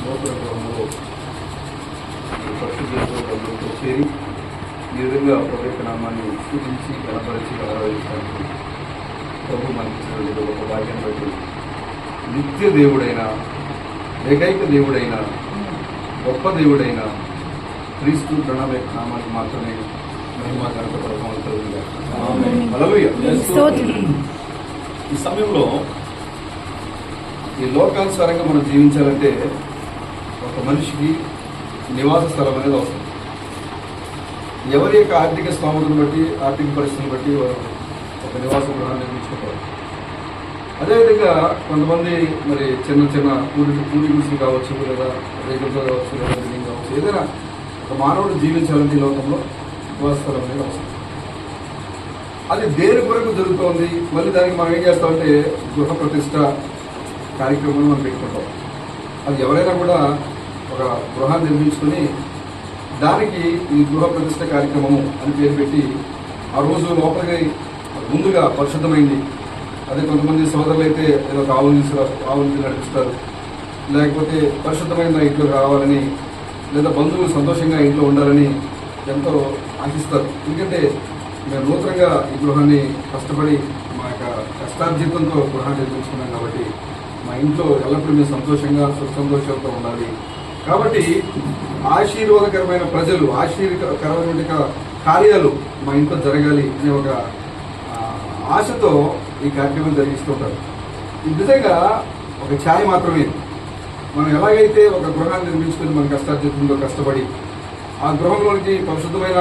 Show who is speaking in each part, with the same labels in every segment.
Speaker 1: నూతన గృహంలో పరిశుద్ధులతో చేరి ఈ విధంగా ప్రభుత్వ నామాన్ని సూచించి గణపరిచి ఆరాధించడానికి ప్రభు మనకి ఒక భాగ్యాన్ని బట్టి నిత్య దేవుడైన ఏకైక దేవుడైన గొప్ప దేవుడైన క్రీస్తు ప్రణవ నామానికి మాత్రమే మహిమ ఘనత ప్రభావం. ఈ సమయంలో ఈ లోకానుసారంగా మనం జీవించాలంటే ఒక మనిషికి నివాస స్థలం అనేది అవసరం. ఎవరి యొక్క ఆర్థిక స్తోమతను బట్టి ఆర్థిక పరిస్థితిని బట్టి వారు ఒక నివాస గృహాన్ని నిర్మించుకుంటారు. అదేవిధంగా కొంతమంది మరి చిన్న చిన్న కూలి గుడిసెలు కావచ్చు, లేదా రేగులతో కావచ్చు, లేదా బిల్డింగ్ కావచ్చు, ఏదైనా ఒక మానవుడు జీవించాలంటే ఈ లోకంలో నివాస స్థలం అనేది అవసరం. అది దేని కొరకు జరుగుతోంది, మళ్ళీ దానికి మనం ఏం చేస్తామంటే గృహ ప్రతిష్ట కార్యక్రమం మనం పెట్టుకుంటాం. అది ఎవరైనా కూడా ఒక గృహాన్ని నిర్మించుకొని దానికి ఈ గృహ ప్రతిష్ట కార్యక్రమము అని పేరు పెట్టి ఆ రోజు లోపలికి ముందుగా పరిశుద్ధమైంది. అదే కొంతమంది సోదరులు అయితే ఏదో ఒక ఆవుని నడిపిస్తారు, లేకపోతే పరిశుద్ధమైన ఇంట్లో రావాలని, లేదా బంధువులు సంతోషంగా ఇంట్లో ఉండాలని ఎంతో ఆశిస్తారు. ఎందుకంటే మేము నూతనంగా ఈ గృహాన్ని కష్టపడి మా యొక్క కష్టార్జితంతో గృహాన్ని నిర్మించుకున్నాం కాబట్టి మా ఇంట్లో ఎల్లప్పుడూ మేము సంతోషంగా సంతోషంతో ఉండాలి. కాబట్టి ఆశీర్వాదకరమైన ప్రజలు, ఆశీర్వకరమైన కార్యాలు మా ఇంట్లో జరగాలి అనే ఒక ఆశతో ఈ కార్యక్రమం జరిగిస్తుంటారు. ఇది నిజంగా ఒక ఛాయ్ మాత్రమే. మనం ఎలాగైతే ఒక గృహాన్ని నిర్మించుకుని మన కష్టార్జితంతో కష్టపడి ఆ గృహంలోనికి పరిశుద్ధమైన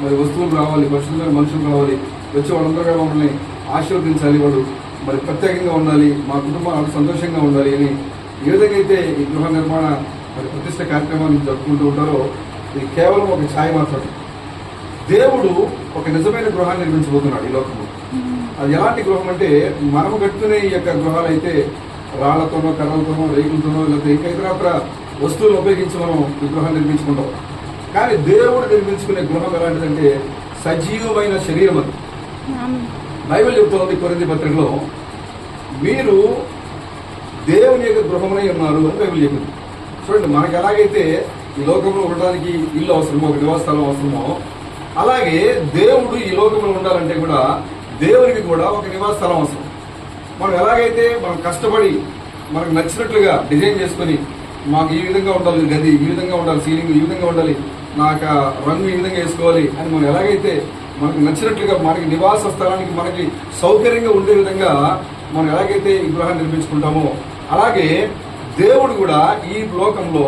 Speaker 1: మరి వస్తువులు రావాలి, పరిశుద్ధమైన మనుషులు రావాలి, వచ్చి వాళ్ళందరూ మమ్మల్ని ఆశీర్వదించాలి, వాళ్ళు మరి ప్రత్యేకంగా ఉండాలి, మా కుటుంబం సంతోషంగా ఉండాలి అని ఏ విధంగా అయితే ఈ గృహ నిర్మాణ మరి ప్రతిష్ట కార్యక్రమాన్ని జరుపుకుంటూ ఉంటారో ఇది కేవలం ఒక ఛాయ్ మాత్రమే. దేవుడు ఒక నిజమైన గృహాన్ని నిర్మించబోతున్నాడు ఈ లోకంలో. అది ఎలాంటి గృహం అంటే మనము కట్టుకునే ఈ యొక్క గృహాలు అయితే రాళ్లతోనో, కర్రలతోనో, రేకులతోనో, లేకపోతే ఇంకా ఇతరత్ర వస్తువులు ఉపయోగించి మనం ఈ గృహాన్ని నిర్మించుకుంటాం. కానీ దేవుడు నిర్మించుకునే గృహం ఎలాంటిదంటే సజీవమైన శరీరం. అది బైబిల్ చెప్తోంది కొరింథీ పత్రికలో, మీరు దేవుని యొక్క గృహమై ఉన్నారు అని బైబిల్ చెప్పింది. చూడండి, మనకు ఎలాగైతే ఈ లోకంలో ఉండడానికి ఇల్లు అవసరమో, ఒక నివాస స్థలం అవసరమో, అలాగే దేవుడు ఈ లోకంలో ఉండాలంటే కూడా దేవునికి కూడా ఒక నివాస స్థలం అవసరం. మనం ఎలాగైతే మనం కష్టపడి మనకు నచ్చినట్లుగా డిజైన్ చేసుకుని మాకు ఈ విధంగా ఉండాలి గది, ఈ విధంగా ఉండాలి సీలింగ్, ఈ విధంగా ఉండాలి, నాకు రంగు ఈ విధంగా వేసుకోవాలి అని మనం ఎలాగైతే మనకు నచ్చినట్లుగా మనకి నివాస స్థలానికి మనకి సౌకర్యంగా ఉండే విధంగా మనం ఎలాగైతే ఈ గృహాన్ని నిర్మించుకుంటామో, అలాగే దేవుడు కూడా ఈ లోకంలో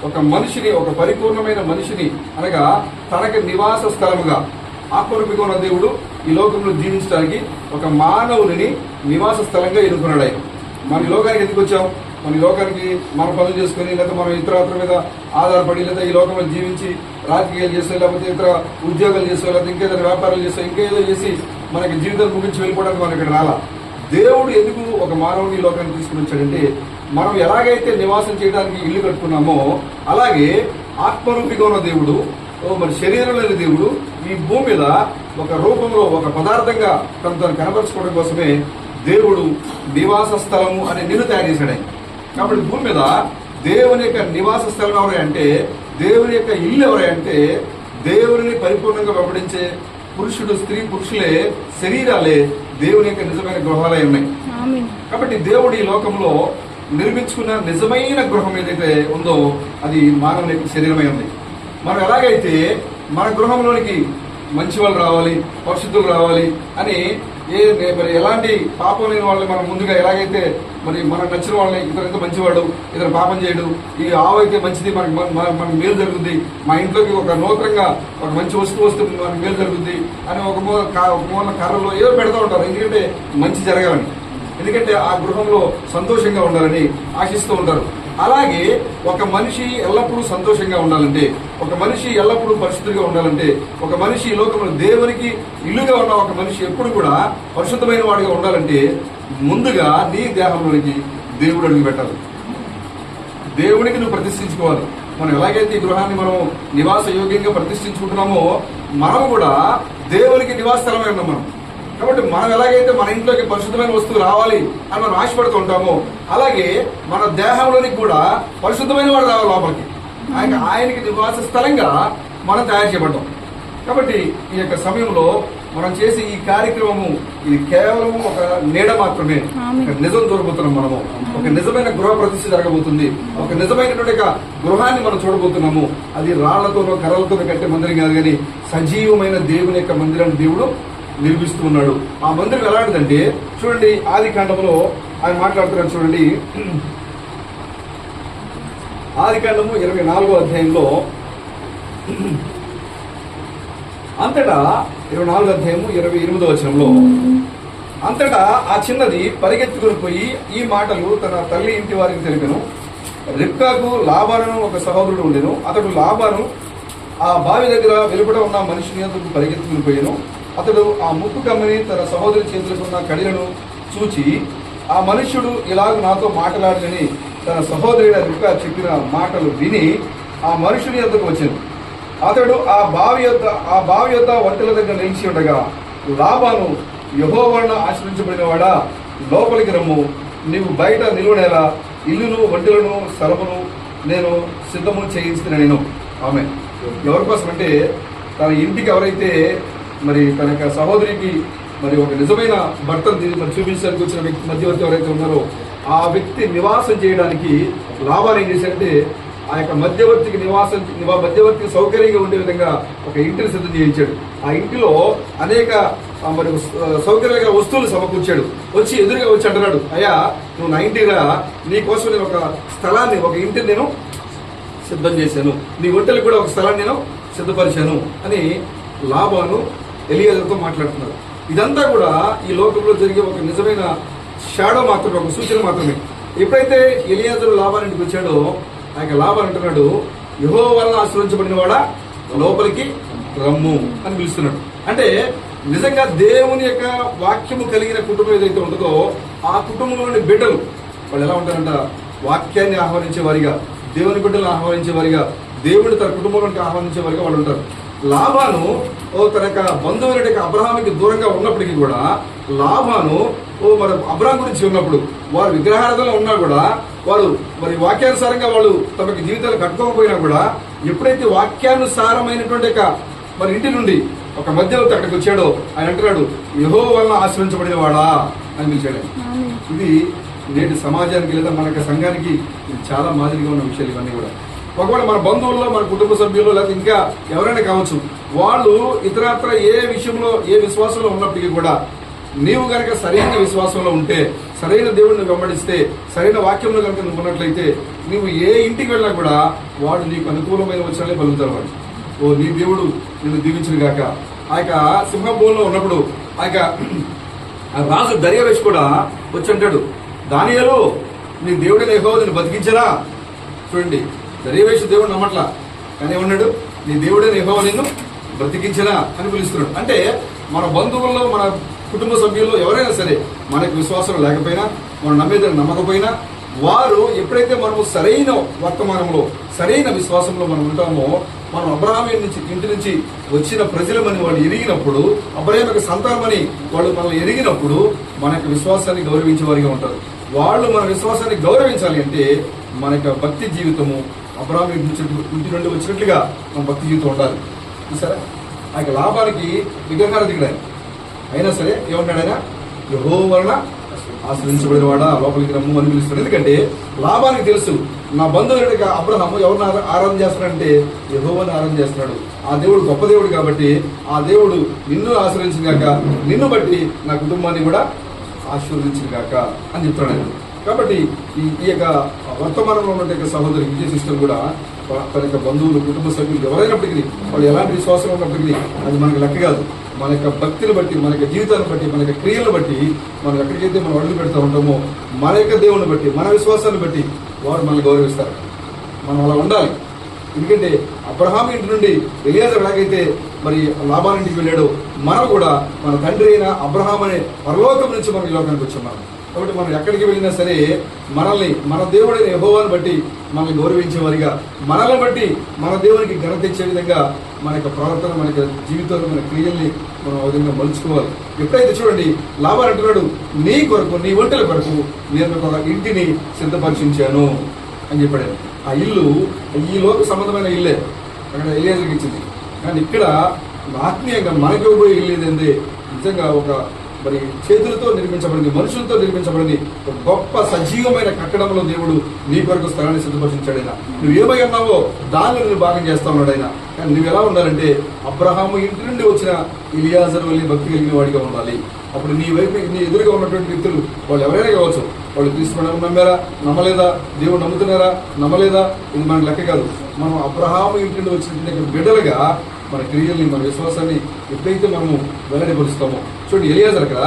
Speaker 1: ఒక మనిషిని, ఒక పరిపూర్ణమైన మనిషిని అనగా తనకి నివాస స్థలముగా ఆత్మరూపిగా ఉన్న దేవుడు ఈ లోకంలో జీవించడానికి ఒక మానవుని నివాస స్థలంగా ఎన్నుకున్నాడు. ఆయన మన ఈ లోకానికి ఎందుకు వచ్చాం? మన ఈ లోకానికి మన పనులు చేసుకుని, లేదా మనం ఇతర మీద ఆధారపడి, లేదా ఈ లోకంలో జీవించి రాజకీయాలు చేస్తాం, లేకపోతే ఇతర ఉద్యోగాలు చేస్తాం, లేకపోతే ఇంకేదైనా వ్యాపారాలు చేస్తాం, ఇంకేదో చేసి మనకి జీవితం ముగించి వెళ్ళిపోవడానికి మనం ఇక్కడ రాలా. దేవుడు ఎందుకు ఒక మానవుని ఈ లోకానికి తీసుకుని వచ్చాడంటే మనం ఎలాగైతే నివాసం చేయడానికి ఇల్లు కట్టుకున్నామో అలాగే ఆత్మరూపిగా ఉన్న దేవుడు, మరి శరీరం లేని దేవుడు ఈ భూమి మీద ఒక రూపంలో, ఒక పదార్థంగా తను కనపరచుకోవడం కోసమే దేవుడు నివాస స్థలము అనే నిన్ను తయారు చేశాడు. కాబట్టి భూమి మీద దేవుని యొక్క నివాస స్థలం ఎవరంటే, దేవుని యొక్క ఇల్లు ఎవరంటే, దేవుని పరిపూర్ణంగా వెంబడించే పురుషుడు, స్త్రీ, పురుషులే శరీరాలే దేవుని యొక్క నిజమైన గృహాలే ఉన్నాయి. కాబట్టి దేవుడు ఈ లోకంలో నిర్మించుకున్న నిజమైన గృహం ఏదైతే ఉందో అది మానవుని యొక్క శరీరమై ఉంది. మనం ఎలాగైతే మన గృహంలోనికి మంచి వాళ్ళు రావాలి, పరిశుద్ధులు రావాలి అని మరి ఎలాంటి పాపం లేని వాళ్ళని మనం ముందుగా ఎలాగైతే మరి మనకు నచ్చిన వాళ్ళని, ఇతను మంచివాడు, ఇతను పాపం చేయడు, ఈ ఆవు అయితే మంచిది, మనకు మేలు జరుగుతుంది, మా ఇంట్లోకి ఒక నూతనంగా ఒక మంచి వస్తువు వస్తే మనకు మేలు జరుగుతుంది అని ఒక మూల కర్రలో ఏదో పెడతా ఉంటారు. ఎందుకంటే మంచి జరగాలని, ఎందుకంటే ఆ గృహంలో సంతోషంగా ఉండాలని ఆశిస్తూ ఉంటారు. అలాగే ఒక మనిషి ఎల్లప్పుడూ సంతోషంగా ఉండాలంటే, ఒక మనిషి ఎల్లప్పుడూ పరిశుద్ధంగా ఉండాలంటే, ఒక మనిషి ఈ లోకంలో దేవునికి ఇల్లుగా ఉన్న ఒక మనిషి ఎప్పుడు కూడా పరిశుద్ధమైన వాడిగా ఉండాలంటే ముందుగా నీ దేహంలోనికి దేవుడు అడుగు పెట్టాలి. దేవునికి నువ్వు ప్రతిష్ఠించుకోవాలి. మనం ఎలాగైతే ఈ గృహాన్ని మనం నివాస యోగ్యంగా ప్రతిష్ఠించుకుంటున్నామో మనం కూడా దేవునికి నివాస స్థలమై ఉన్నాం. మనం కాబట్టి మనం ఎలాగైతే మన ఇంట్లోకి పరిశుద్ధమైన వస్తువు రావాలి అని మనం ఆశపడుతూ ఉంటామో, అలాగే మన దేహంలోనికి కూడా పరిశుద్ధమైన వాడు రావాలి లోపలికి. ఆయనకి నివాస స్థలంగా మనం తయారు చేయబడ్డాం. కాబట్టి ఈ యొక్క సమయంలో మనం చేసే ఈ కార్యక్రమము ఇది కేవలం ఒక నీడ మాత్రమే. ఒక నిజం దొరకబోతున్నాం మనము. ఒక నిజమైన గృహ ప్రతిష్ఠ జరగబోతుంది. ఒక నిజమైనటువంటి గృహాన్ని మనం చూడబోతున్నాము. అది రాళ్లతోనో కర్రలతోనో కట్టే మందిరం కాదు, కానీ సజీవమైన దేవుని యొక్క మందిరాన్ని దేవుడు నిర్మిస్తూ ఉన్నాడు. ఆ మందిరం ఎలాంటిదంటే చూడండి, ఆది కాండములో ఆయన మాట్లాడుతున్నాడు చూడండి. ఆది కాండము 24వ అధ్యాయంలో అంతటా 24వ అధ్యాయము 28వ వచనంలో, అంతటా ఆ చిన్నది పరిగెత్తుకుని పోయి ఈ మాటలు తన తల్లి ఇంటి వారికి తెలిపెను. రిబ్కాకు లాబాను ఒక సహోదరుడు ఉండెను. అతడు లాబాను ఆ బావి దగ్గర వెలుపట ఉన్న మనిషిని అతడు పరిగెత్తుకుని పోయాను. అతడు ఆ ముక్కు కమ్మని తన సహోదరి చేతులకు ఉన్న కడిలను చూచి, ఆ మనుష్యుడు ఇలాగ నాతో మాట్లాడని తన సహోదరుడు రిబ్కా చెప్పిన మాటలు విని ఆ మనుషుని వద్దకు వచ్చాను. అతడు ఆ బావి యొద్ద ఒంటెల దగ్గర నిలిచి ఉండగా, లాబాను, యెహోవాను ఆశ్రయించబడినవాడా, లోపలికి రమ్ము, నీవు బయట నిలువనేలా ఇల్లును ఒంటెలను స్థలమును నేను సిద్ధము చేయిస్తున్నా నేను. ఆమె ఎవరి కోసం అంటే, తన ఇంటికి ఎవరైతే మరి తన యొక్క సహోదరికి మరి ఒక నిజమైన భర్తను మరి చూపించడానికి వచ్చిన వ్యక్తి మధ్యవర్తి ఎవరైతే ఉన్నారో ఆ వ్యక్తి నివాసం చేయడానికి లాభాలు ఏం చేశారంటే, ఆ యొక్క మధ్యవర్తికి మధ్యవర్తికి సౌకర్యంగా ఉండే విధంగా ఒక ఇంటిని సిద్ధం చేయించాడు. ఆ ఇంటిలో అనేక మరి సౌకర్యంగా వస్తువులు సమకూర్చాడు. వచ్చి ఎదురుగా వచ్చి అంటున్నాడు, అయ్యా నువ్వు నా ఇంటిరా, నీ కోసం నేను ఒక స్థలాన్ని, ఒక ఇంటిని నేను సిద్ధం చేశాను, నీ ఒంటెలకు కూడా ఒక స్థలాన్ని నేను సిద్ధపరిచాను అని లాబాను ఎలియాజరుతో మాట్లాడుతున్నారు. ఇదంతా కూడా ఈ లోకంలో జరిగే ఒక నిజమైన షాడో మాత్రమే, ఒక సూచన మాత్రమే. ఎప్పుడైతే ఎలియాజరు లాబానికి వచ్చాడో ఆ యొక్క లాబాను అంటున్నాడు, యెహోవా వలన ఆశ్రయించబడిన వాడా లోపలికి రమ్ము అని పిలుస్తున్నాడు. అంటే నిజంగా దేవుని యొక్క వాక్యము కలిగిన కుటుంబం ఏదైతే ఉంటుందో ఆ కుటుంబంలోని బిడ్డలు వాళ్ళు ఎలా ఉంటారంట, వాక్యాన్ని ఆహ్వానించే వారిగా, దేవుని బిడ్డలను ఆహ్వానించే వారిగా, దేవుడు తన కుటుంబంలోకి ఆహ్వానించే వారిగా వాళ్ళు ఉంటారు. లాబాను తన యొక్క బంధువుల అబ్రహాముకి దూరంగా ఉన్నప్పటికీ కూడా, లాబాను మరి అబ్రహాం గురించి ఉన్నప్పుడు వారు విగ్రహారాధనలో ఉన్నా కూడా, వారు మరి వాక్యానుసారంగా వాళ్ళు తమకి జీవితాలు కట్టుకోకపోయినా కూడా, ఎప్పుడైతే వాక్యానుసారమైనటువంటి మరి ఇంటి నుండి ఒక మధ్యవర్తి అక్కడికి వచ్చాడో ఆయన అంటున్నాడు, యెహోవా వలన ఆశ్రయించబడిన వాడా అని పిలిచాడు. ఇది నేటి సమాజానికి లేదా మన సంఘానికి ఇది చాలా మాదిరిగా ఉన్న విషయాలు ఇవన్నీ కూడా. ఒకవేళ మన బంధువుల్లో, మన కుటుంబ సభ్యులు, లేదా ఇంకా ఎవరైనా కావచ్చు, వాళ్ళు ఇతరత్ర ఏ విషయంలో ఏ విశ్వాసంలో ఉన్నప్పటికీ కూడా నీవు కనుక సరైన విశ్వాసంలో ఉంటే, సరైన దేవుడిని వెంబడిస్తే, సరైన వాక్యంలో కనుక నువ్వు ఉన్నట్లయితే, నువ్వు ఏ ఇంటికి వెళ్ళినా కూడా వాడు నీకు అనుకూలమైన వచనాలే పలుకుతారు. వాడు నీ దేవుడు నిన్ను దీవించిన గాక. ఆ యొక్క సింహభూమిలో ఉన్నప్పుడు ఆ యొక్క రాజు దర్యావేష్ కూడా వచ్చి అంటాడు, దానియేలు నీ దేవుడైన యెహోవా నిన్ను బతికించరా. చూడండి, దర్యావేషు దేవుడు నమ్మట్లా, కానీ ఏమన్నాడు, నీ దేవుడైన యెహోవా నిన్ను బ్రతికించరా అని పిలుస్తున్నాడు. అంటే మన బంధువుల్లో, మన కుటుంబ సభ్యుల్లో ఎవరైనా సరే మనకు విశ్వాసం లేకపోయినా, మనం నమ్మేదని నమ్మకపోయినా, వారు ఎప్పుడైతే మనము సరైన వర్తమానంలో, సరైన విశ్వాసంలో మనం ఉంటామో, మనం అబ్రహాం ఇంటి నుంచి వచ్చిన ప్రజలమని వాళ్ళు ఎరిగినప్పుడు, అబ్రహాం యొక్క సంతానమని వాళ్ళు మనం ఎరిగినప్పుడు మన యొక్క విశ్వాసాన్ని గౌరవించే వారిగా ఉంటారు. వాళ్ళు మన విశ్వాసాన్ని గౌరవించాలి అంటే మన యొక్క భక్తి జీవితము అబ్రహాం ఇంటి నుండి వచ్చినట్లుగా మన భక్తి జీవితం ఉండాలి. చూసారా, ఆ యొక్క లాభానికి విగ్రహారాధికుడు అయినా సరే ఏమంటాడు ఆయన, యెహోవా వలన ఆశ్రయించబడిన వాడా లోపలికి రమ్ము అని పిలుస్తున్నాడు. ఎందుకంటే లాభానికి తెలుసు, నా బంధువుడిగా అబ్రహాము ఎవరిని ఆరాధన చేస్తున్నాడంటే యెహోవాని ఆరాధన చేస్తున్నాడు. ఆ దేవుడు గొప్ప దేవుడు కాబట్టి ఆ దేవుడు నిన్ను ఆశ్రయించిన గాక, నిన్ను బట్టి నా కుటుంబాన్ని కూడా ఆశీర్వదించిన గాక అని చెప్తున్నాడు. కాబట్టి ఈ యొక్క వర్తమానంలో ఉన్న సహోదరి విజయ సిస్టర్ కూడా తన యొక్క బంధువులు, కుటుంబ సభ్యులు ఎవరైనప్పటికీ, వాళ్ళు ఎలాంటి విశ్వాసం ఉన్నప్పటికీ అది మనకు లెక్క కాదు. మన యొక్క భక్తిని బట్టి, మన యొక్క జీవితాన్ని బట్టి, మన యొక్క క్రియలను బట్టి, మనం ఎక్కడికైతే మనం అడుగు పెడతా ఉంటామో మన యొక్క దేవుని బట్టి, మన విశ్వాసాన్ని బట్టి వారు మనల్ని గౌరవిస్తారు. మనం అలా ఉండాలి. ఎందుకంటే అబ్రహాం ఇంటి నుండి ఎలియాజరు ఎలాగైతే మరి లాబాను ఇంటికి వెళ్ళాడో, మనం కూడా మన తండ్రి అయిన అబ్రహాం అనే పరలోకం నుంచి మనం ఈ లోకానికి వచ్చాం. మనం కాబట్టి మనం ఎక్కడికి వెళ్ళినా సరే మనల్ని మన దేవుడైన యెహోవాను బట్టి మనల్ని గౌరవించేవారిగా, మనల్ని బట్టి మన దేవునికి ఘనత ఇచ్చే విధంగా మన యొక్క ప్రవర్తన, మన యొక్క జీవితంలో మన క్రియల్ని మనం ఆ విధంగా మలుచుకోవాలి. ఎప్పుడైతే చూడండి లాబాను అంటున్నాడు, నీ కొరకు నీ ఒంటెల కొరకు నేను ఒక ఇంటిని సిద్ధపరిచించాను అని చెప్పాడు. ఆ ఇల్లు ఈ లోక సంబంధమైన ఇల్లే అక్కడ ఎలియాజరుకి ఇచ్చింది. కానీ ఇక్కడ ఆత్మీయంగా మనకి ఇవ్వబోయే ఇల్లు ఏంటంటే నిజంగా ఒక మరి చేతులతో నిర్మించబడింది, మనుషులతో నిర్మించబడింది ఒక గొప్ప సజీవమైన కట్టడంలో దేవుడు నీ కొరకు స్థలాన్ని సిద్ధపరిచాడు. ఆయన నువ్వు ఏమై ఉన్నావో దానిలో నువ్వు భాగం చేస్తా ఉన్నాడు ఆయన. కానీ నువ్వు ఎలా ఉండాలంటే అబ్రహాము ఇంటి నుండి వచ్చిన ఎలియాజరు వల్ల భక్తి కలిగిన వాడిగా ఉండాలి. అప్పుడు నీ వైపు నీ ఎదురుగా ఉన్నటువంటి వ్యక్తులు వాళ్ళు ఎవరైనా కావచ్చు, వాళ్ళు క్రీస్తు నమ్మారా నమ్మలేదా, దేవుడు నమ్ముతున్నారా నమ్మలేదా, ఇది మనకు లెక్క కాదు. మనం అబ్రహాము ఇంటి నుండి వచ్చిన బిడ్డలుగా మన క్రియల్ని మన విశ్వాసాన్ని ఎప్పుడైతే మనము వెల్లడిపరుస్తామో. చూడండి ఎలియాజరు అక్కడ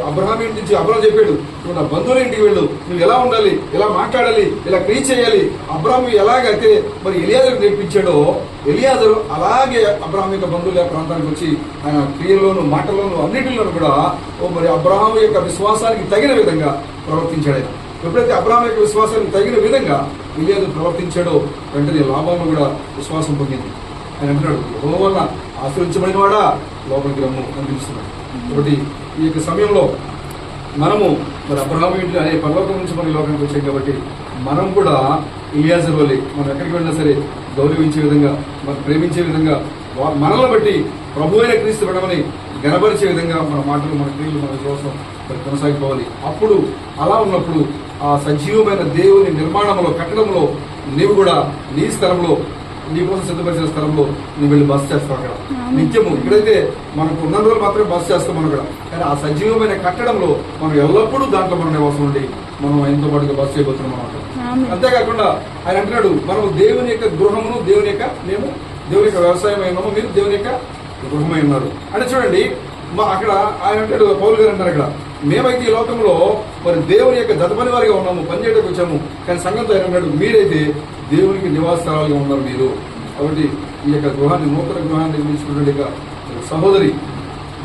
Speaker 1: అబ్రహాం ఇంటి నుంచి అబ్రహాం చెప్పాడు, నువ్వు నా బంధువుల ఇంటికి వెళ్ళు, నువ్వు ఎలా ఉండాలి, ఎలా మాట్లాడాలి, ఎలా క్రియ చేయాలి. అబ్రహాం ఎలాగైతే మరి ఎలియాజరు నేర్పించాడో ఎలియాజరు అలాగే అబ్రహాం యొక్క బంధువుల ప్రాంతానికి వచ్చి ఆయన క్రియల్లోను మాటల్లోను అన్నిటిలోనూ కూడా మరి అబ్రహాం యొక్క విశ్వాసానికి తగిన విధంగా ప్రవర్తించాడు ఆయన. ఎప్పుడైతే అబ్రహాం యొక్క విశ్వాసానికి తగిన విధంగా ఎలియాజరు ప్రవర్తించాడో వెంటనే లాభంలో కూడా విశ్వాసం పొందింది. ఆయన అంటున్నాడు, యెహోవా వలన ఆశ్రయించబడిన వాడా లోపలికి రమ్ము అని పిలుస్తున్నాడు. కాబట్టి ఈ యొక్క సమయంలో మనము మరి అబ్రహాము ఇంటి అనే పరలోకం నుంచి మన లోకానికి వచ్చాం కాబట్టి మనం కూడా ఎలియాజరు వలె మనం ఎక్కడికి వెళ్ళినా సరే గౌరవించే విధంగా, మనం ప్రేమించే విధంగా, మనల్ని బట్టి ప్రభు అయిన క్రీస్తు విడమని గనపరిచే విధంగా మన మాటలు, మన క్రియలు, మన విశ్వాసం మరి కొనసాగిపోవాలి. అప్పుడు అలా ఉన్నప్పుడు ఆ సజీవమైన దేవుని నిర్మాణంలో, కట్టడంలో నీవు కూడా నీ స్థలంలో, నీ కోసం సిద్ధపరిచిన స్థలంలో నువ్వు వెళ్ళి బస చేస్తావు. అక్కడ నిత్యము ఇక్కడైతే మనకు ఉన్న రోజులు మాత్రమే బస చేస్తాం మనం కూడా, కానీ ఆ సజీవమైన కట్టడంలో మనం ఎల్లప్పుడూ దాంట్లో మన నివాసం ఉండి మనం ఆయనతో పాటుగా బస చేయబోతున్నాం అన్నమాట. అంతేకాకుండా ఆయన అంటున్నాడు, మనం దేవుని యొక్క గృహమును, దేవుని యొక్క మేము దేవుని యొక్క వ్యవసాయం అయినాము, మీరు దేవుని యొక్క గృహమై ఉన్నారు అంటే చూడండి. అక్కడ ఆయన అంటాడు, పౌలు గారు అంటారు అక్కడ, మేమైతే ఈ లోకంలో మరి దేవుని యొక్క జతపని వారిగా ఉన్నాము, పనిచేయడానికి వచ్చాము. కానీ సంఘంతో ఆయన అన్నాడు, మీరైతే దేవునికి నివాస స్థలాలుగా ఉన్నారు మీరు. కాబట్టి ఈ యొక్క గృహాన్ని, నూతన గృహాన్ని నిర్మించుకున్నట్టుగా సహోదరి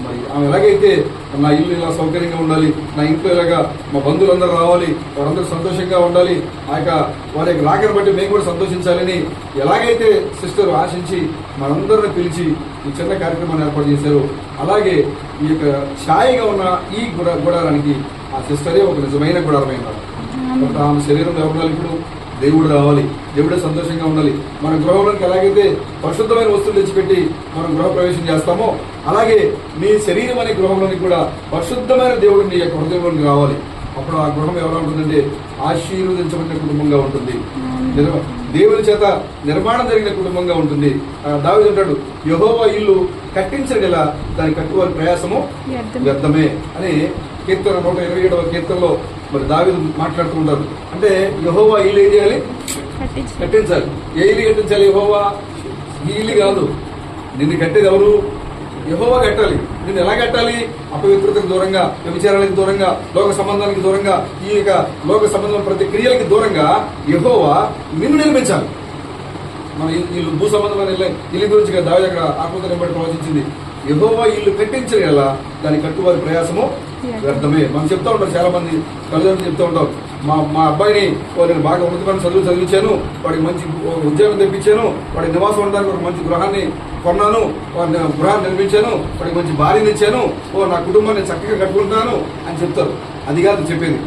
Speaker 1: మరి ఆమె ఎలాగైతే నా ఇల్లు ఇలా సౌకర్యంగా ఉండాలి, నా ఇంట్లో ఇలాగా మా బంధువులందరూ రావాలి, వారందరూ సంతోషంగా ఉండాలి, ఆ యొక్క వారి యొక్క రాకను బట్టి మేము కూడా సంతోషించాలని ఎలాగైతే సిస్టర్ ఆశించి మనందరిని పిలిచి ఈ చిన్న కార్యక్రమాన్ని ఏర్పాటు చేశారు, అలాగే ఈ యొక్క ఛాయగా ఉన్న ఈ గుడారానికి ఆ సిస్టరే ఒక నిజమైన గుడారమైన. ఆమె శరీరంలో ఎవరు ఇప్పుడు దేవుడు రావాలి, దేవుడే సంతోషంగా ఉండాలి. మన గృహంలోకి ఎలాగైతే పరిశుద్ధమైన వస్తువులు తెచ్చిపెట్టి మనం గృహ ప్రవేశం చేస్తామో అలాగే నీ శరీరం అనే గృహంలోనికి కూడా పరిశుద్ధమైన దేవుడు నీ యొక్క హృదయంలోకి రావాలి. అప్పుడు ఆ గృహం ఎవరా ఉంటుందంటే ఆశీర్వదించబడిన కుటుంబంగా ఉంటుంది, దేవుని చేత నిర్మాణం జరిగిన కుటుంబంగా ఉంటుంది. దావీదు అంటాడు, యెహోవా ఇల్లు కట్టించగల దాని కట్టువారి ప్రయాసము వ్యర్థమే అని కీర్తన 127వ కీర్తనలో మరి దావీదు మాట్లాడుతూ ఉంటారు. అంటే యెహోవా ఇల్లు ఏం చేయాలి? కట్టించాలి. ఏ ఇల్లు కట్టించాలి? యెహోవా ఈ ఇల్లు కాదు, నిన్ను కట్టేది ఎవరు? యెహోవా కట్టాలి. నిన్ను ఎలా కట్టాలి? అపవిత్రతకు దూరంగా, వ్యభిచారాలకు దూరంగా, లోక సంబంధానికి దూరంగా, ఈ యొక్క లోక సంబంధం ప్రతి క్రియలకి దూరంగా యెహోవా నిన్ను నిర్మించాలి. మన ఇల్లు భూ సంబంధమైన ఇల్లు గురించి దావీదు అక్కడ ఆత్మతో బట్టి ప్రవచించింది. యెహోవా ఇల్లు కట్టించగల దాని కట్టువారి ప్రయాసము వ్యర్థమే. మనం చెప్తా ఉంటాం, చాలా మంది తల్లిదండ్రులు చెప్తూ ఉంటాం, మా అబ్బాయిని నేను బాగా ఉన్నతమైన చదివించాను, వాడికి మంచి ఉద్యోగం తెప్పించాను, వాడికి నివాసం ఉండడానికి ఒక మంచి గృహాన్ని కొన్నాను, గృహాన్ని నిర్మించాను, వాడికి మంచి భార్యని ఇచ్చాను, నా కుటుంబాన్ని చక్కగా కట్టుకుంటున్నాను అని చెప్తారు. అది కాదు చెప్పేది.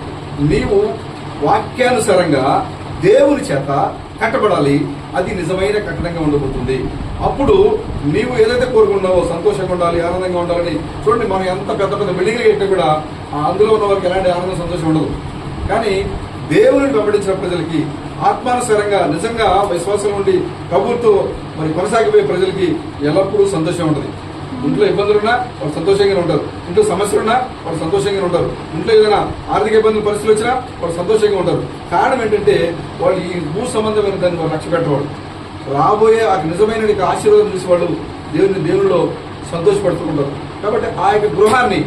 Speaker 1: నీవు వాక్యానుసారంగా దేవుని చేత కట్టబడాలి. అది నిజమైన కట్టడంగా ఉండబోతుంది. అప్పుడు నీవు ఏదైతే కోరుకున్నావో సంతోషంగా ఉండాలి, ఆనందంగా ఉండాలని. చూడండి, మనం ఎంత పెద్ద పెద్ద బిల్డింగ్లు కట్టినా కూడా అందులో ఉన్న వారికి ఎలాంటి ఆనందం, సంతోషం ఉండదు. కానీ దేవుని వెంబడించిన ప్రజలకి ఆత్మానుసారంగా నిజంగా విశ్వాసం ఉండి ప్రభుత్వం మరి కొనసాగిపోయే ప్రజలకి ఎల్లప్పుడూ సంతోషం ఉంటుంది. ఇంట్లో ఇబ్బందులున్నా వాళ్ళు సంతోషంగానే ఉంటారు, ఇంట్లో సమస్యలున్నా వాళ్ళు సంతోషంగానే ఉంటారు, ఇంట్లో ఏదైనా ఆర్థిక ఇబ్బందులు పరిస్థితులు వచ్చినా వాళ్ళు సంతోషంగా ఉంటారు. కారణం ఏంటంటే వాళ్ళు ఈ భూ సంబంధమైన దాన్ని వాళ్ళు లక్ష్య పెట్టేవాళ్ళు. రాబోయే ఆ నిజమైన ఆశీర్వాదం చూసి వాళ్ళు దేవునిలో సంతోషపడుతుంటారు. కాబట్టి ఆ యొక్క గృహాన్ని,